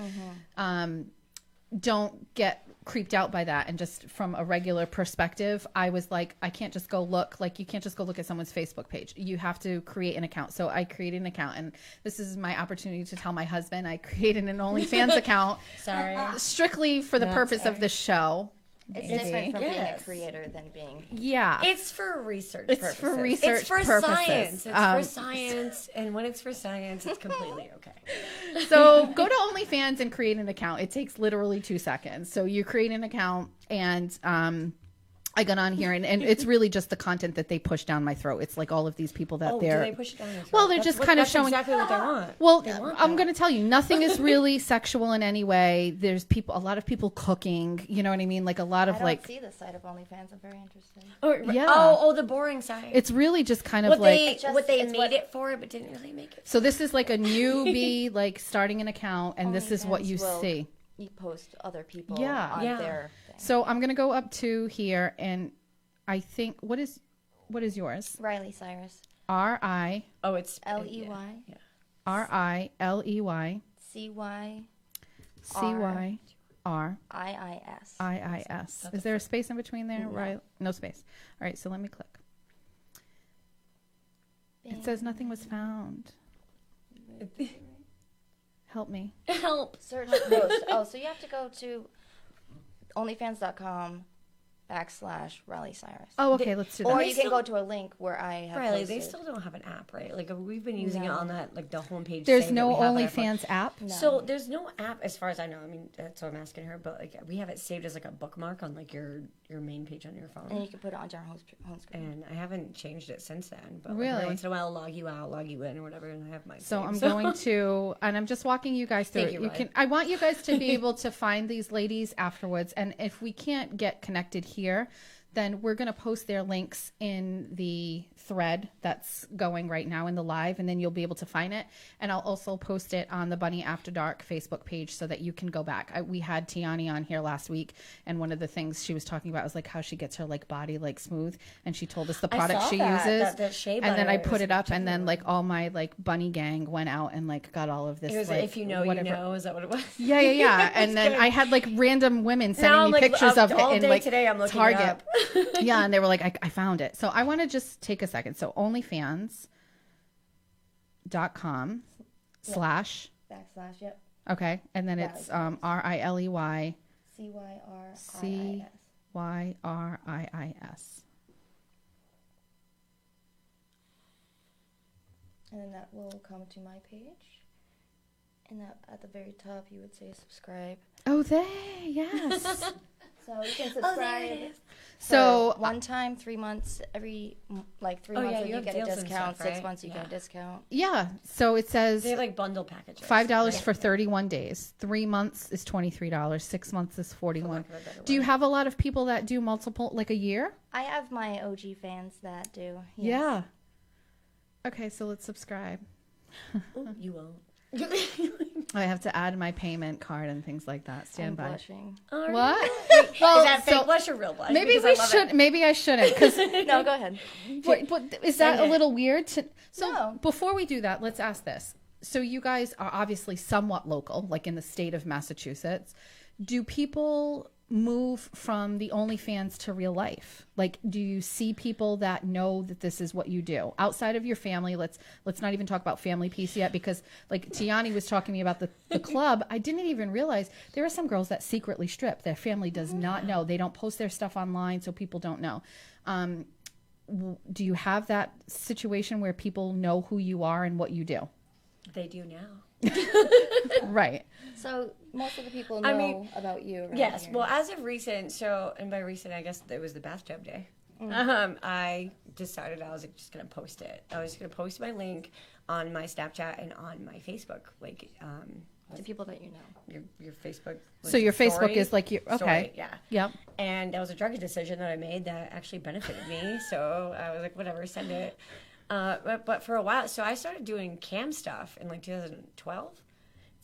don't get creeped out by that. And just from a regular perspective, I was like, I can't just go look. Like, you can't just go look at someone's Facebook page. You have to create an account. So I created an account, and this is my opportunity to tell my husband I created an OnlyFans account Sorry. strictly for the No, purpose of sorry. the show. It's Maybe. different from being a Yes. creator than being. Yeah. It's for research It's purposes. for research It's for purposes. science. It's for science. And when it's for science, it's completely okay. So go to OnlyFans and create an account. It takes literally 2 seconds. So you create an account, and I got on here, and it's really just the content that they push down my throat. It's like all of these people that Oh, do they're. they push it down your throat? Well, they're That's just what- kind of that's showing. exactly what they want. Well, They want I'm that. going to tell you, nothing is really sexual in any way. There's a lot of people cooking. You know what I mean? Like a lot I of don't like. see this side of OnlyFans. I'm very interested. Yeah. Oh, the boring side. It's really just kind of what like. they It's just- what they it's made what- it for, but didn't really make it. So this is like a newbie, like starting an account, and this is what OnlyFans you will- see. You post other people Yeah. on Yeah. their thing. So I'm gonna go up to here, and I think what is yours? Riley Cyrus. RILEY Oh, it's Ley Yeah. CYRIIS. IIS. Is there a space in between there? Right? No space. All right. So let me click. It says nothing was found. Help me. Help. Search post. Oh, so you have to go to onlyfans.com/Riley Cyrus. Oh, okay. Let's do that. Or they you can still- go to a link where I have Riley, posted. they still don't have an app, right? Like we've been using it on that, like the homepage. There's saying that no we have it up on- OnlyFans app. No. So there's no app, as far as I know. I mean, that's what I'm asking her. But like, we have it saved as like a bookmark on like your main page on your phone. And you can put it on your home screen. And I haven't changed it since then. But like, Really? every once in a while, I'll log you out, log you in, or whatever, and I have my. So I'm going to, and I'm just walking you guys through Thank it. you, Riley. I want you guys to be able to find these ladies afterwards. And if we can't get connected here, then we're going to post their links in the thread that's going right now in the live, and then you'll be able to find it. And I'll also post it on the Bunny After Dark Facebook page so that you can go back. We had Tiani on here last week, and one of the things she was talking about was like how she gets her like body like smooth, and she told us the product saw she that, uses. that shea and then I butter put is it up, and then particular. like all my like bunny gang went out and like got all of this. It was like, if you know, whatever. you know. Is that what it was? Yeah. And then I had like random women Now sending I'm, me like, pictures of all it in day like today I'm looking Target. it up. Yeah, and they were like, I found it. So I want to just take a second. So OnlyFans.com / Yep. okay, and then it's RILEY CYRIIS. And then that will come to my page. And at the very top, you would say subscribe. Oh, yes. So you can subscribe. So one time, 3 months, every like 3 Oh, months, yeah, and you you have get a deals and discount. stuff, 6 right? months, you get Yeah. a discount. yeah, so it says They have like bundle packages. $5 for 31 days. 3 months is $23. 6 months is $41. lack of a better Do you word. have a lot of people that do multiple, like a year? I have my OG fans that do. Yes. Yeah. Okay, so let's subscribe. Ooh, you won't. I have to add my payment card and things like that. I'm Stand by. blushing. What? Is that fake blush or real blush? Maybe Because we I love should. it. Maybe I shouldn't. Because No, go ahead. is that a Send it. little weird? So No. before we do that, let's ask this. So you guys are obviously somewhat local, like in the state of Massachusetts. Do people move from the OnlyFans to real life? Like, do you see people that know that this is what you do outside of your family? Let's not even talk about family piece yet, because like Tiani was talking to me about the club. I didn't even realize there are some girls that secretly strip. Their family does not know. They don't post their stuff online, so people don't know. Do you have that situation where people know who you are and what you do? They do now. Right. So most of the people know I mean, about you. Around Yes. here. Well, as of recent, and by recent, I guess it was the bathtub day. I decided I was like, just gonna post it. I was gonna post my link on my Snapchat and on my Facebook, like to people that you know. your Facebook. So your Facebook story. is like your okay. Story, yeah. Yep. And that was a drug decision that I made that actually benefited me. So I was like, whatever, send it. But for a while, so I started doing cam stuff in like 2012,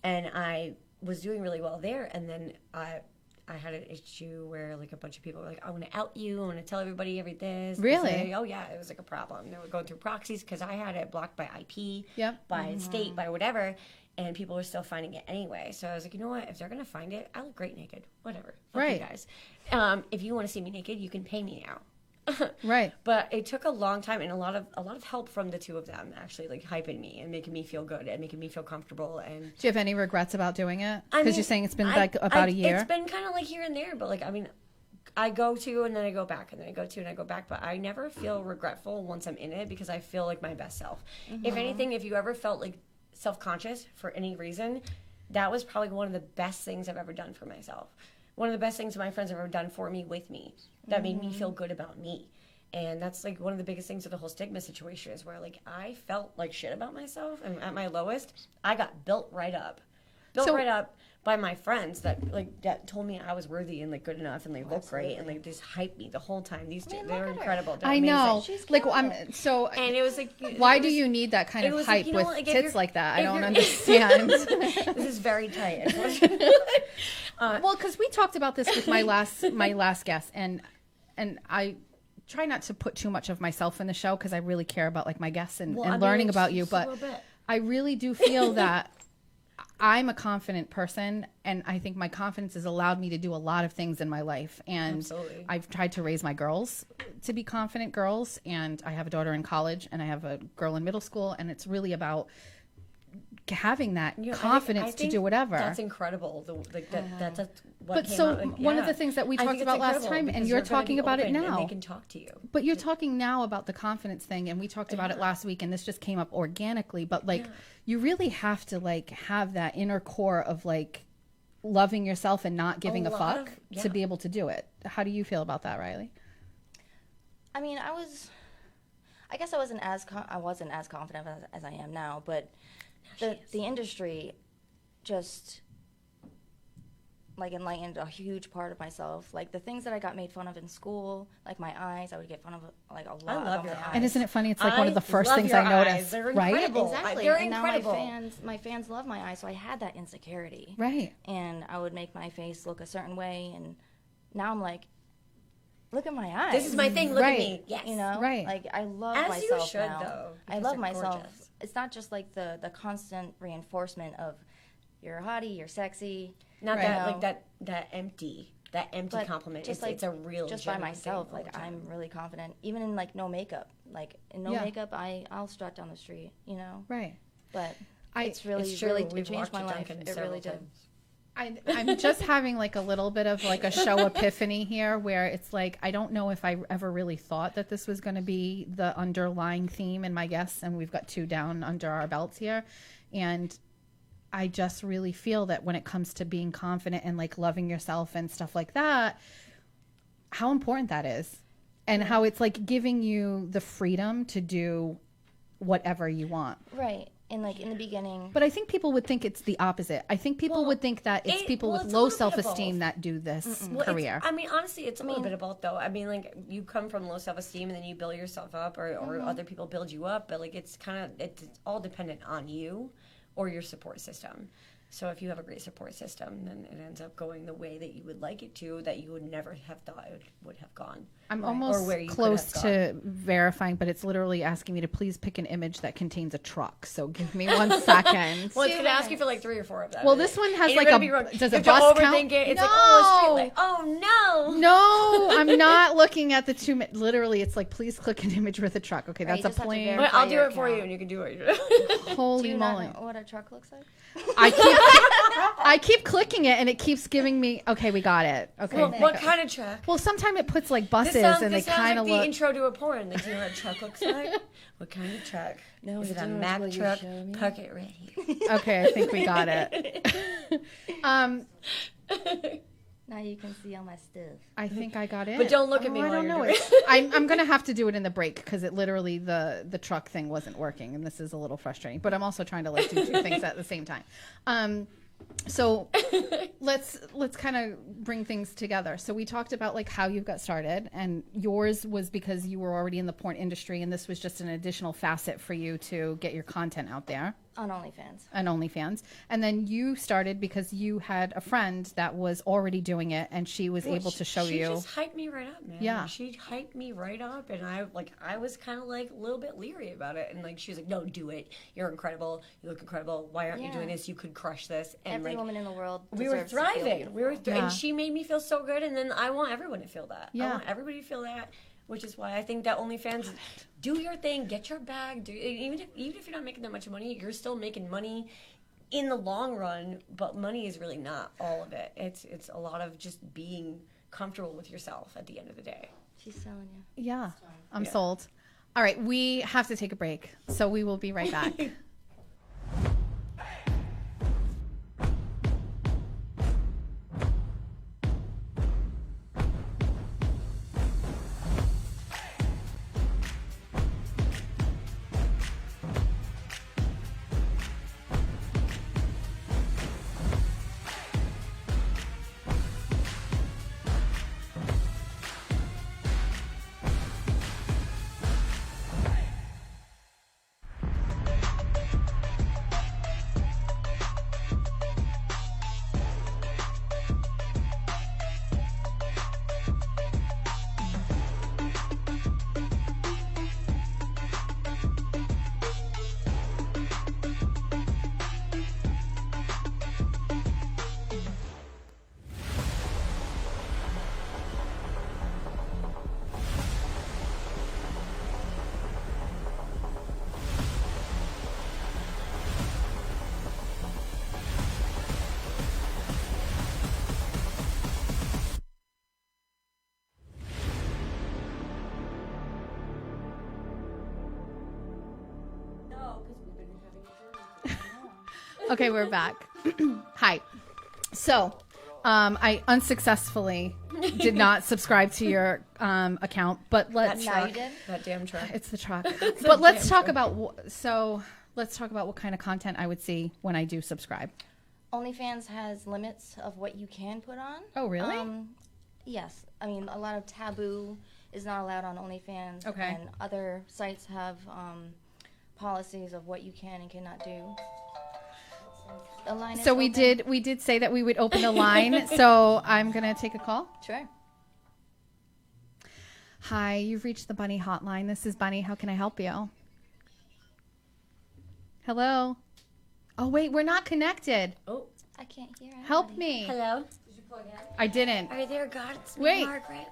and I was doing really well there. And then I had an issue where like a bunch of people were like, I want to out you, I want to tell everybody everything. Really? Oh yeah, it was like a problem. They were going through proxies because I had it blocked by IP, Yep. by state, by whatever. And people were still finding it anyway. So I was like, you know what? If they're going to find it, I look great naked. Whatever. Fuck Right. you guys. If you want to see me naked, you can pay me now. Right. But it took a long time and a lot of help from the two of them, actually, like hyping me and making me feel good and making me feel comfortable. And Do you have any regrets about doing it? I Because mean, you're saying it's been like about a year. It's been kind of like here and there, but like, I mean, I go to and then I go back and then I go to and I go back, but I never feel regretful once I'm in it because I feel like my best self. If anything, if you ever felt like self-conscious for any reason, that was probably one of the best things I've ever done for myself. One of the best things my friends have ever done for me, with me, that made me feel good about me. And that's like one of the biggest things of the whole stigma situation is where like I felt like shit about myself, and at my lowest, I got built right up by my friends that told me I was worthy and like good enough and they look great and like just hyped me the whole time. These two, they're incredible. They're I know. amazing. She's Like killing I'm so. And it was like, Why it do was- you need that kind it of was hype like, you know with what, like, if tits you're- like that? I if don't you're- understand. This is very tight. Well, because we talked about this with my last guest, and I try not to put too much of myself in the show because I really care about like my guests and learning about you. But I really do feel that I'm a confident person, and I think my confidence has allowed me to do a lot of things in my life. And Absolutely. I've tried to raise my girls to be confident girls, and I have a daughter in college, and I have a girl in middle school, and it's really about having that You know, confidence I to think do whatever. That's incredible. That's what But came so out, one of the things that we I talked think it's about last incredible time, and because you're they're gonna talking be about it open and now. they can talk to you. But you're talking now about the confidence thing, and we talked about it last week, and this just came up organically. But like, you really have to like have that inner core of like loving yourself and not giving a fuck to be able to do it. How do you feel about that, Riley? I mean, I guess I wasn't as confident as I am now, but the industry just like enlightened a huge part of myself. Like the things that I got made fun of in school, like my eyes, I would get fun of like a lot. I love your my eyes. And isn't it funny? It's like one of the first love things your I noticed, eyes. They're right? incredible. Exactly. They're and incredible. now my fans love my eyes, so I had that insecurity. Right. And I would make my face look a certain way, and now I'm like, look at my eyes. This is my thing. Look Right. at me. Yes. You know, Right. Like I love As myself you should, now. though, I because love they're myself. gorgeous. It's not just like the constant reinforcement of you're a hottie, you're sexy. Not Right. that like that empty But compliment. just It's a real just by genuine myself. thing all Like the time. I'm really confident, even in like no makeup. Like in no Yeah. makeup, I'll strut down the street. You know. Right. But I- it's really It's true. really We've it changed watched my it, life. Duncan, It several really did. times. I'm just having like a little bit of like a show epiphany here where it's like I don't know if I ever really thought that this was going to be the underlying theme in my guests, and we've got 2 down under our belts here, and I just really feel that when it comes to being confident and like loving yourself and stuff like that, how important that is, and how it's like giving you the freedom to do whatever you want. Right. And like in the beginning. But I think people would think it's the opposite. I think people would think that it's people with it's a low little bit of self-esteem both. that do this Well, career. I mean, honestly, it's a little bit of both, though. I mean, like, you come from low self-esteem and then you build yourself up, or other people build you up, but, like, it's all dependent on you or your support system. So if you have a great support system, then it ends up going the way that you would like it to, that you would never have thought it would have gone. I'm Or almost where you could close have to verifying, but it's literally asking me to please pick an image that contains a truck. So give me 1 second. Well, it's going to ask you for, like, 3 or 4 of them. Well, this one has And like you're a. gonna be wrong. Does You a have to bus overthink count? it. It's no. like, oh, a street light. Oh, no. No, I'm not looking at the 2 minutes. Literally, it's like, please click an image with a truck. Okay, Right, that's you a just have to plain. verify. But I'll do your it for you, account. and you can do what you're doing. Holy Do you not moly! know what a truck looks like? I keep clicking it, and it keeps giving me. Okay, we got it. Okay. Well, what kind of truck? Well, sometimes it puts like buses, This sounds, and they this sounds kind like of the look. intro to a porn. Like, do you know what a truck looks like? What kind of truck? No, Is it it a does. Mack Will you truck? show me? Pocket ready. Okay, I think we got it. Now you can see all my stuff. I think I got it. But don't look at me I while don't you're know doing it. I'm gonna have to do it in the break because it literally the truck thing wasn't working, and this is a little frustrating. But I'm also trying to like do 2 things at the same time. So let's kind of bring things together. So we talked about like how you got started, and yours was because you were already in the porn industry, and this was just an additional facet for you to get your content out there. On OnlyFans. And OnlyFans. And then you started because you had a friend that was already doing it, and she was able to show she you. She just hyped me right up, man. Yeah. She hyped me right up, and I was kind of like a little bit leery about it, and like she was like, "No, do it. You're incredible. You look incredible. Why aren't you Yeah. doing this? You could crush this." And Every like woman in the world we were deserves to feel thriving. beautiful. We were, Yeah. and she made me feel so good, and then I want everyone to feel that. Yeah. I want everybody to feel that. Which is why I think that OnlyFans, do your thing, get your bag. Even if you're not making that much money, you're still making money in the long run. But money is really not all of it. It's a lot of just being comfortable with yourself at the end of the day. She's selling you. Yeah, I'm sold. All right, we have to take a break, so we will be right back. Okay, we're back. Hi. So, I unsuccessfully did not subscribe to your account, but let's. Now you did? That damn truck. It's the truck. But let's talk about let's talk about what kind of content I would see when I do subscribe. OnlyFans has limits of what you can put on. Oh, really? Yes. I mean, a lot of taboo is not allowed on OnlyFans. Okay. And other sites have policies of what you can and cannot do. The line is So we open. did say that we would open a line. So I'm gonna take a call. Sure. Hi, you've reached the Bunny hotline. This is Bunny. How can I help you? Hello. Oh wait, we're not connected. Oh, I can't hear. Help anybody. me. hello. I didn't. Are you there, God? It's me, Wait. Margaret.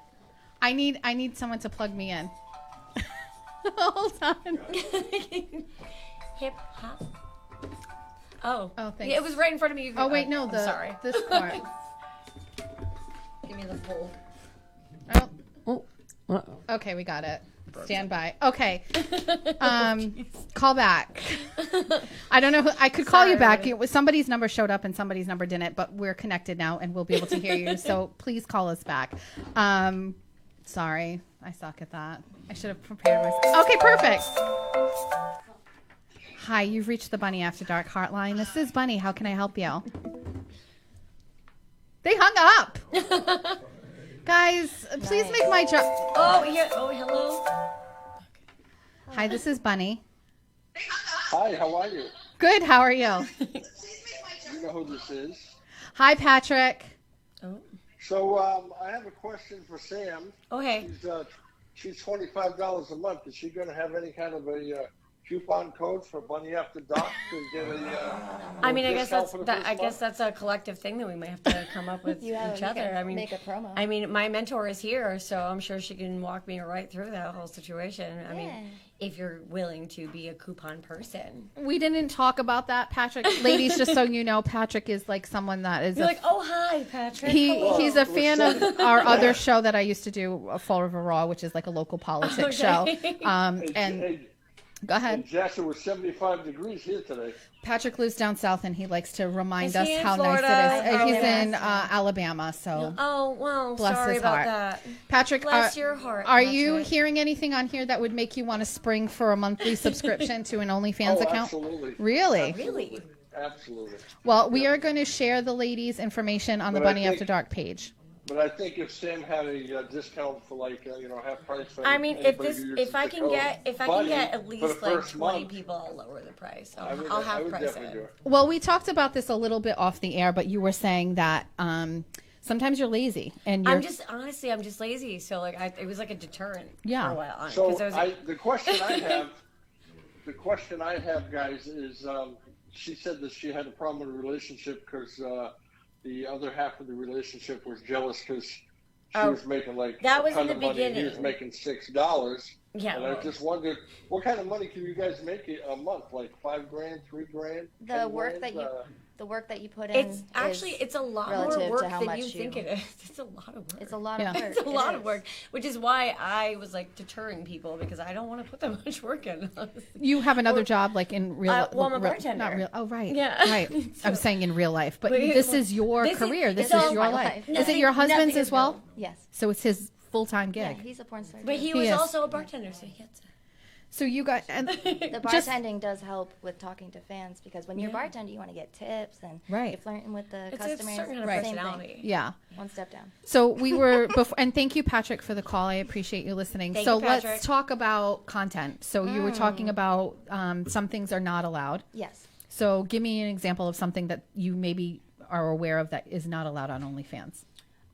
I need someone to plug me in. Hold on. Hip hop. Oh. Oh, thanks. Yeah, it was right in front of me. You Oh wait, no, I'm the sorry. this part. Give me the full. Oh, Oh. okay, we got it. Stand by. Okay. Call back. I don't know who I could call Sorry, you back. buddy. It was somebody's number showed up and somebody's number didn't, but we're connected now and we'll be able to hear you. So please call us back. Sorry, I suck at that. I should have prepared myself. Okay, perfect. Hi, you've reached the Bunny After Dark hotline. This is Bunny. How can I help you? They hung up. Guys, please make my job. Oh, here. Oh, hello. Hi, this is Bunny. Hi, how are you? Good. How are you? You know who this is. Hi, Patrick. Oh. So I have a question for Sam. Oh, hey. She's $25 a month. Is she going to have any kind of a coupon code for Bunny After Dark to get a? I mean, I guess discount that's for the that. first I guess month? that's a collective thing that we might have to come up with You have each other. I mean, make a promo. I mean, my mentor is here, so I'm sure she can walk me right through that whole situation. I mean, if you're willing to be a coupon person. We didn't talk about that, Patrick. Ladies, just so you know, Patrick is like someone that is You're like, oh, hi, Patrick. he's a fan of our other show that I used to do, Fall River Raw, which is like a local politics show. And Hey, go ahead. Jackson was 75 degrees here today. Patrick lives down south, and he likes to remind Is us he in how Florida? nice it is. Oh, He's yeah. in Alabama, so Oh, well, bless sorry his about heart. that. Patrick, Bless your heart, are you Patrick. hearing anything on here that would make you want to spring for a monthly subscription to an OnlyFans Oh, account? absolutely. Really? Really? Absolutely. Well, we are going to share the ladies' information on the But I Bunny think- After Dark page. But I think if Sam had a discount for like half price. For I mean, anybody who uses if I the can code get Bunny at for the least like first 20 month, people, I'll lower the price. I would, I'll I have would price definitely do it. it. Well, we talked about this a little bit off the air, but you were saying that sometimes you're lazy and you're I'm just lazy. So like, it was like a deterrent Yeah. for a while. 'Cause So I was like, the question I have, guys, is she said that she had a problem in a relationship because the other half of the relationship was jealous because she was making like that was a ton in the of money. And he was beginning. making $6. Yeah, And I well- just wondered, what kind of money can you guys make a month? Like $5,000, $3,000? The work that you the work that you put in. it's actually is it's a lot relative more to work how than much you think it is. It's a lot of work. It's a lot Yeah. of work. It's a lot It of is. work, which is why I was like deterring people because I don't want to put that much work in. Honestly. you have another job like in real well, I'm a real- bartender. not real. Oh, right. Yeah. Right. I was saying in real life, but But this is your this is- career. This this is is your my life. life. Is it your Nothing husband's is as well? real. Yes. So it's his full-time Yeah, gig. he's a porn star. But too. he was is. also a bartender, so he gets it. So you got and The just bartending does help with talking to fans because when you're a Yeah. bartender, you want to get tips and Right. you're flirting with the It's a customers. certain kind of Right. Same thing. personality. yeah. One step down. So we were before, and thank you, Patrick, for the call. I appreciate you listening. Thank so you, Patrick. let's talk about content. So you were talking about some things are not allowed. Yes. So give me an example of something that you maybe are aware of that is not allowed on OnlyFans.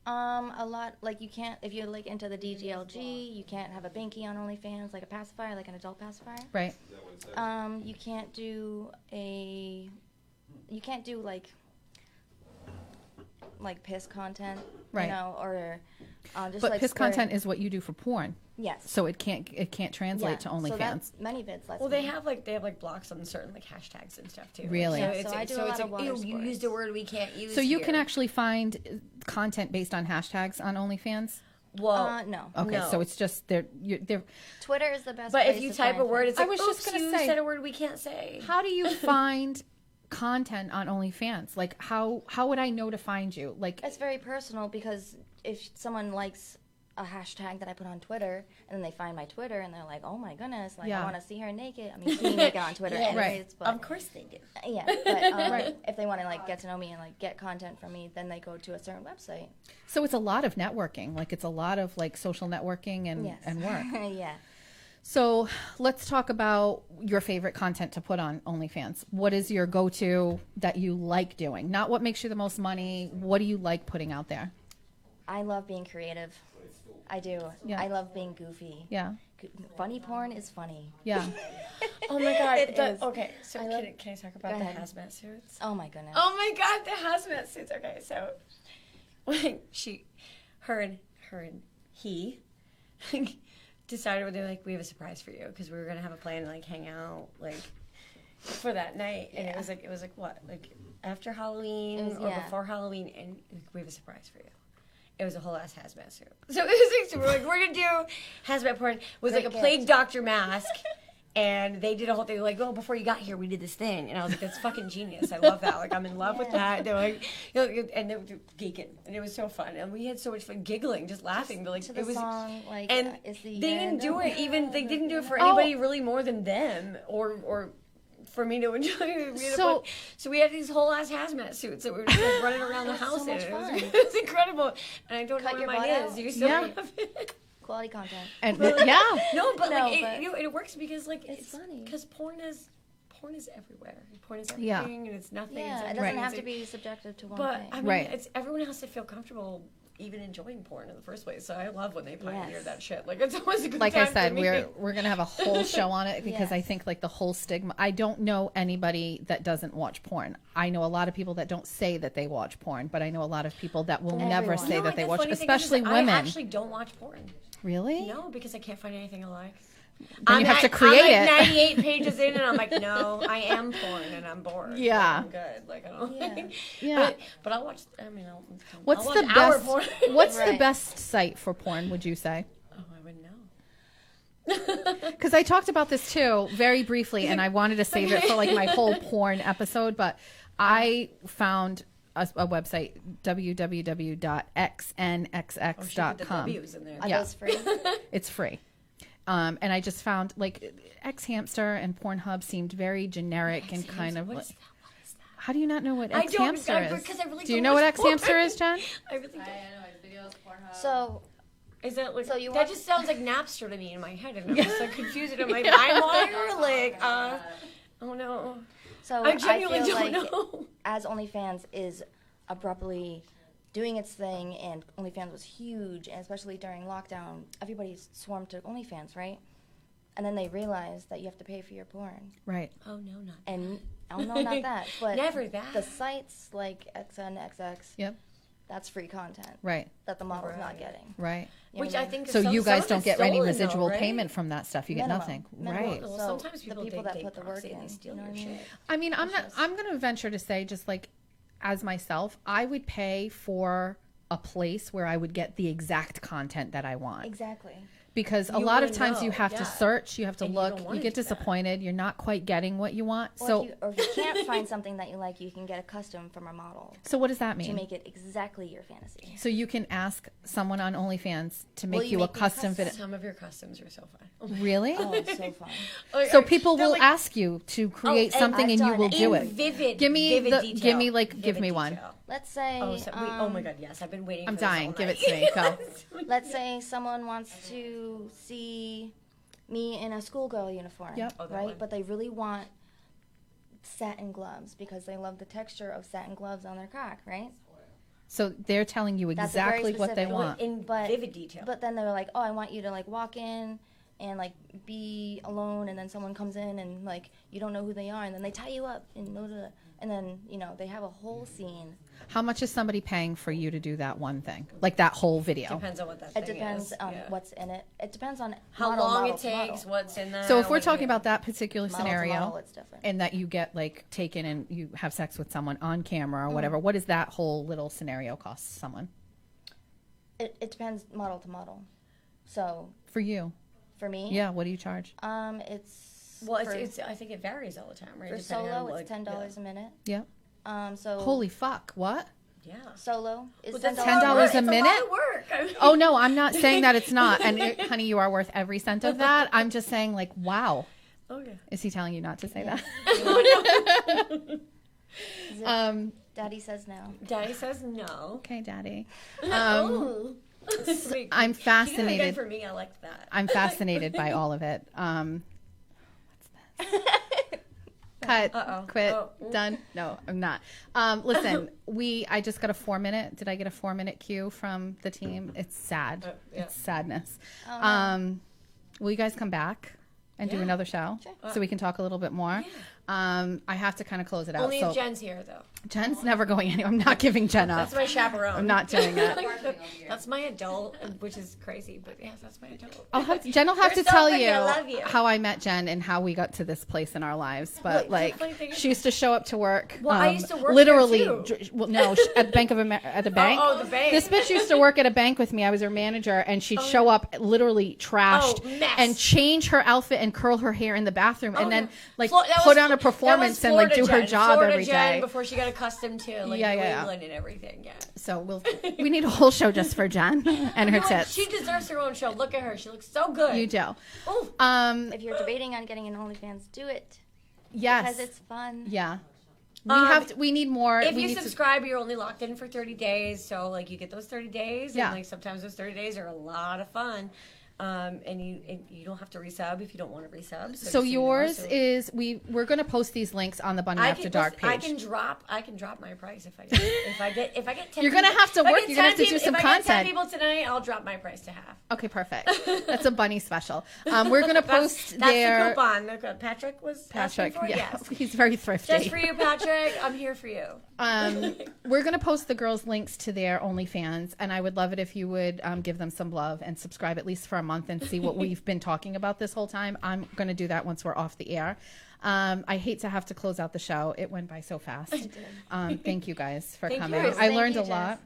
A lot like you can't if you're like into the DGLG, you can't have a binky on OnlyFans, like a pacifier, like an adult pacifier. Right. You can't do like piss content, Right. you know, or just But like piss square- content is what you do for porn. Yes. So it can't translate Yeah. to So OnlyFans. that's many vids. Less Well, than they that. have like blocks on certain like hashtags and stuff too. Really? Yeah, it's, so I do a it's lot of like, water ew, you sports. used a word we can't use. So you can here. actually find content based on hashtags on OnlyFans. well, No. Okay, No. so it's just they're. Twitter is the best. but if place you to type find a word, things. it's like, I was just oops, gonna you say, said a word we can't say. How do you find content on OnlyFans? Like, how would I know to find you? Like, It's very personal because if someone likes a hashtag that I put on Twitter and then they find my Twitter and they're like, oh my goodness, like Yeah. I want to see her naked. I mean, see me naked on Twitter Yeah, anyways, but Of course they do. yeah, but if they want to like get to know me and like get content from me, then they go to a certain website. so it's a lot of networking. Like, it's a lot of like social networking and Yes. and work. Yeah. So let's talk about your favorite content to put on OnlyFans. What is your go-to that you like doing? Not what makes you the most money. What do you like putting out there? I love being creative. I do. Yeah. I love being goofy. Yeah. Funny porn is funny. Yeah. Oh my god. It is. Okay, so I love- can I talk about Go the ahead. hazmat suits? Oh my goodness. Oh my god, the hazmat suits. Okay, so when her and he decided they're like, we have a surprise for you because we were gonna have a plan to like hang out like for that night, and it was like what, like after Halloween It was- or yeah. before Halloween, and we have a surprise for you. It was a whole ass hazmat suit. So it was like, so we're like, we're gonna do hazmat porn. It was Great like a gift. plague doctor mask. And they did a whole thing like, oh, before you got here, we did this thing. And I was like, that's fucking genius. I love that. Like, I'm in love with that. They're like, and they were geeking. And it was so fun. And we had so much fun giggling, just laughing. But like, To the it was, song, like, and is the they didn't end do of it the even, they didn't do it for Oh. anybody really more than them or for me to enjoy it. So we had these whole ass hazmat suits that we were just like running around the That's house so in. much It fun. was, it was incredible. And I don't Cut know your where mine butt is. out. Do you still Yeah. have it? quality content. And yeah. No, but No, like but- it works because like It's funny. because porn is everywhere. Porn is Yeah. everything, and it's nothing. Yeah, it's it everything. doesn't have It's to be subjective to one But thing. I mean, Right. it's everyone has to feel comfortable even enjoying porn in the first place. So I love when they pioneer Yes. that shit. Like it's always a good Like time I for said, me. we're gonna have a whole show on it because I Yes. think like the whole stigma. I don't know anybody that doesn't watch porn. I know a lot of people that don't say that they watch porn, but I know a lot of people that will never Everyone. say You know that what they the watch, funny thing is especially that women. I actually don't watch porn. Really? No, because I can't find anything I like. Then you have to create I'm like it. 98 pages in, and I'm like, no, I am porn, and I'm bored. Yeah. Like, I'm good. Like I don't. Yeah. Yeah. But I'll watch. I mean, What's I'll the watch our best? porn. What's the Right. best site for porn? Would you say? Oh, I wouldn't know. Because I talked about this too very briefly, and I wanted to save it for like my whole porn episode, but I found a website, www.xnxx.com. W's in there. Are Yeah. those free? It's free. And I just found like X Hamster and Pornhub seemed very generic and kind of. What like, is that? What is that? how do you not know what I X don't- Hamster I- is? because I really Do you don't know what watch X Hamster porn. is, Jen? I really don't. I know videos, Pornhub. So Is that like? So you that watch- just sounds like Napster to me in my head, and I'm just like confused. And I'm like, LimeWire, like, oh no, So I genuinely feel don't like know. as OnlyFans is abruptly doing its thing, and OnlyFans was huge, and especially during lockdown, everybody swarmed to OnlyFans, right? And then they realized that you have to pay for your porn. Right. Oh no, not. And oh no, not that, but Never that. the sites like XNXX, Yep. that's free content Right. that the model's not Right. getting. Right. You know Which what I mean? think. So some- you some guys of don't it's get any stolen, residual though, right? payment from that stuff. You get Minimum. nothing. Minimum. Right. Well, So sometimes the people, people they that put the work proxy and in, they steal you know your what I mean? shit. I mean, I'm going to venture to say, just like as myself, I would pay for a place where I would get the exact content that I want. Exactly. Because a You lot of wouldn't times know, you have yeah. to search, you have to And you look, don't you wanna get do that. disappointed, you're not quite getting what you want. Or, So, if you can't find something that you like, you can get a custom from a model so what does that to mean? make it exactly your fantasy. So you can ask someone on OnlyFans to make Will you you a make me a custom custom? video. Some of your customs are so fun. Really? Oh, it's so fun. Like, So are- people they're will like, ask you to create and something I've and you done will it. do in it. Vivid. Give me vivid the- detail. give me, like, give Vivid me one. detail. Let's say, Oh, oh my god, yes! I've been waiting. I'm for this all dying. Give it night. to me. Go. let's say someone wants to see me in a schoolgirl uniform, Yep. Oh, that right? one. But they really want satin gloves because they love the texture of satin gloves on their cock, right? So they're telling you That's a very exactly what they specific- want. in But- vivid detail. But then they're like, oh, I want you to like walk in and like be alone, and then someone comes in and like you don't know who they are, and then they tie you up and blah, blah, blah. And then you know they have a whole scene. How much is somebody paying for you to do that one thing? Like that whole video? Depends on what that It thing depends is. on Yeah. what's in it. It depends on How model, long model it to takes, model. what's in there. So if we're what- talking about that particular Model to scenario model, it's different. and that you get like taken and you have sex with someone on camera Mm-hmm. or whatever, what does that whole little scenario cost someone? It depends model to model. So For you? for me, Yeah, what do you charge? it's Well, for, it's I think it varies all the time, right? for Depending on solo, what- it's $10 a minute. Yep. So Holy fuck! What? Yeah. solo is Well, that's $10 $10 a It's a lot minute? of work. I mean, Oh no, I'm not saying that it's not. And honey, you are worth every cent of that. I'm just saying, like, wow. oh yeah. Is he telling you not to say that? Daddy says no. Daddy says no. Okay, Daddy. Oh. Wait, I'm can you do that again fascinated. for me. I liked that. I'm fascinated by all of it. What's this? Cut. Quit. Oh. Done. No, I'm not. Listen, I just got a 4-minute. Did I get a 4-minute cue from the team? It's sad. yeah. It's sadness. Oh, no. Will you guys come back and do Yeah. another show so we can talk a little bit more? I have to kind of close it out. Only so if Jen's here, though. Jen's never going anywhere. I'm not giving Jen up. That's my chaperone. I'm not doing it. That's my adult, which is crazy, but yes, that's my adult. Jen will have You're to so tell pretty, you I love you. how I met Jen and how we got to this place in our lives. But Wait, like, funny thing is- she used to show up to work. Well, I used to work literally. there, too. Well, no, at Bank of at the bank. Oh, the bank. This bitch used to work at a bank with me. I was her manager, and she'd show up literally trashed mess. and change her outfit and curl her hair in the bathroom, and then like That put was- on a performance that and was like do Florida her Jen. job Florida every Jen day. before she got accustomed to like Yeah, New yeah. England and everything. Yeah. So we need a whole show just for Jen and her No, tits. she deserves her own show. Look at her. She looks so good. You do. Ooh. If you're debating on getting an OnlyFans, do it. Yes. Because it's fun. Yeah. We need more. If we you need to- subscribe, you're only locked in for 30 days. So, like, you get those 30 days. Yeah. And, like, sometimes those 30 days are a lot of fun. And you don't have to resub if you don't want to resub. So just you know, yours so- is we're going to post these links on the Bunny After Dark page. I can drop my price if I get 10 You're gonna people- have to if I work. get You're gonna have 10 to do people- some if I get 10 content. people tonight, I'll drop my price to half. Okay, perfect. That's a Bunny special. We're going to post That's their the coupon. Patrick was asking Patrick. for it? Yeah, Yes. he's very thrifty. Just for you, Patrick. I'm here for you. We're going to post the girls' links to their OnlyFans, and I would love it if you would give them some love and subscribe at least for a month and see what we've been talking about this whole time. I'm going to do that once we're off the air. I hate to have to close out the show. It went by so fast. Thank you guys for coming. you. I Thank learned you, a lot.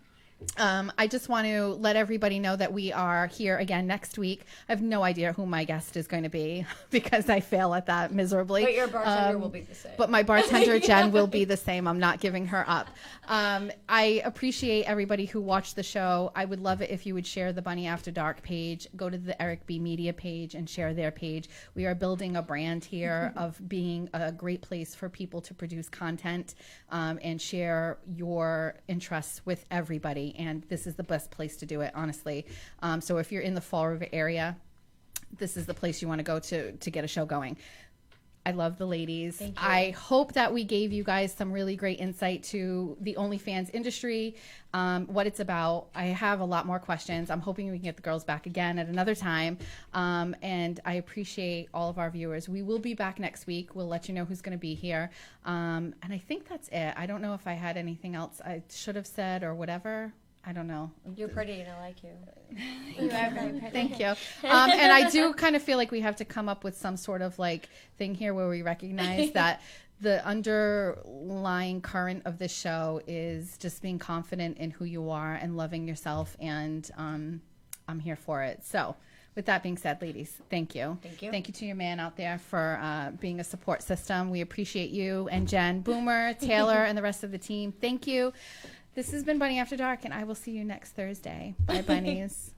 I just want to let everybody know that we are here again next week. I have no idea who my guest is going to be because I fail at that miserably. But your bartender will be the same. But my bartender, Jen, will be the same. I'm not giving her up. I appreciate everybody who watched the show. I would love it if you would share the Bunny After Dark page. Go to the Eric B. Media page and share their page. We are building a brand here of being a great place for people to produce content and share your interests with everybody. And this is the best place to do it, honestly. So if you're in the Fall River area, this is the place you want to go to get a show going. I love the ladies. Thank you. I hope that we gave you guys some really great insight to the OnlyFans industry, what it's about. I have a lot more questions. I'm hoping we can get the girls back again at another time. And I appreciate all of our viewers. We will be back next week. We'll let you know who's going to be here. And I think that's it. I don't know if I had anything else I should have said or whatever. I don't know. You're pretty and I like you. You are very pretty. Thank you. And I do kind of feel like we have to come up with some sort of like thing here where we recognize that the underlying current of this show is just being confident in who you are and loving yourself. And I'm here for it. So with that being said, ladies, thank you. Thank you. Thank you to your man out there for being a support system. We appreciate you and Jen, Boomer, Taylor, and the rest of the team. Thank you. This has been Bunny After Dark, and I will see you next Thursday. Bye, bunnies.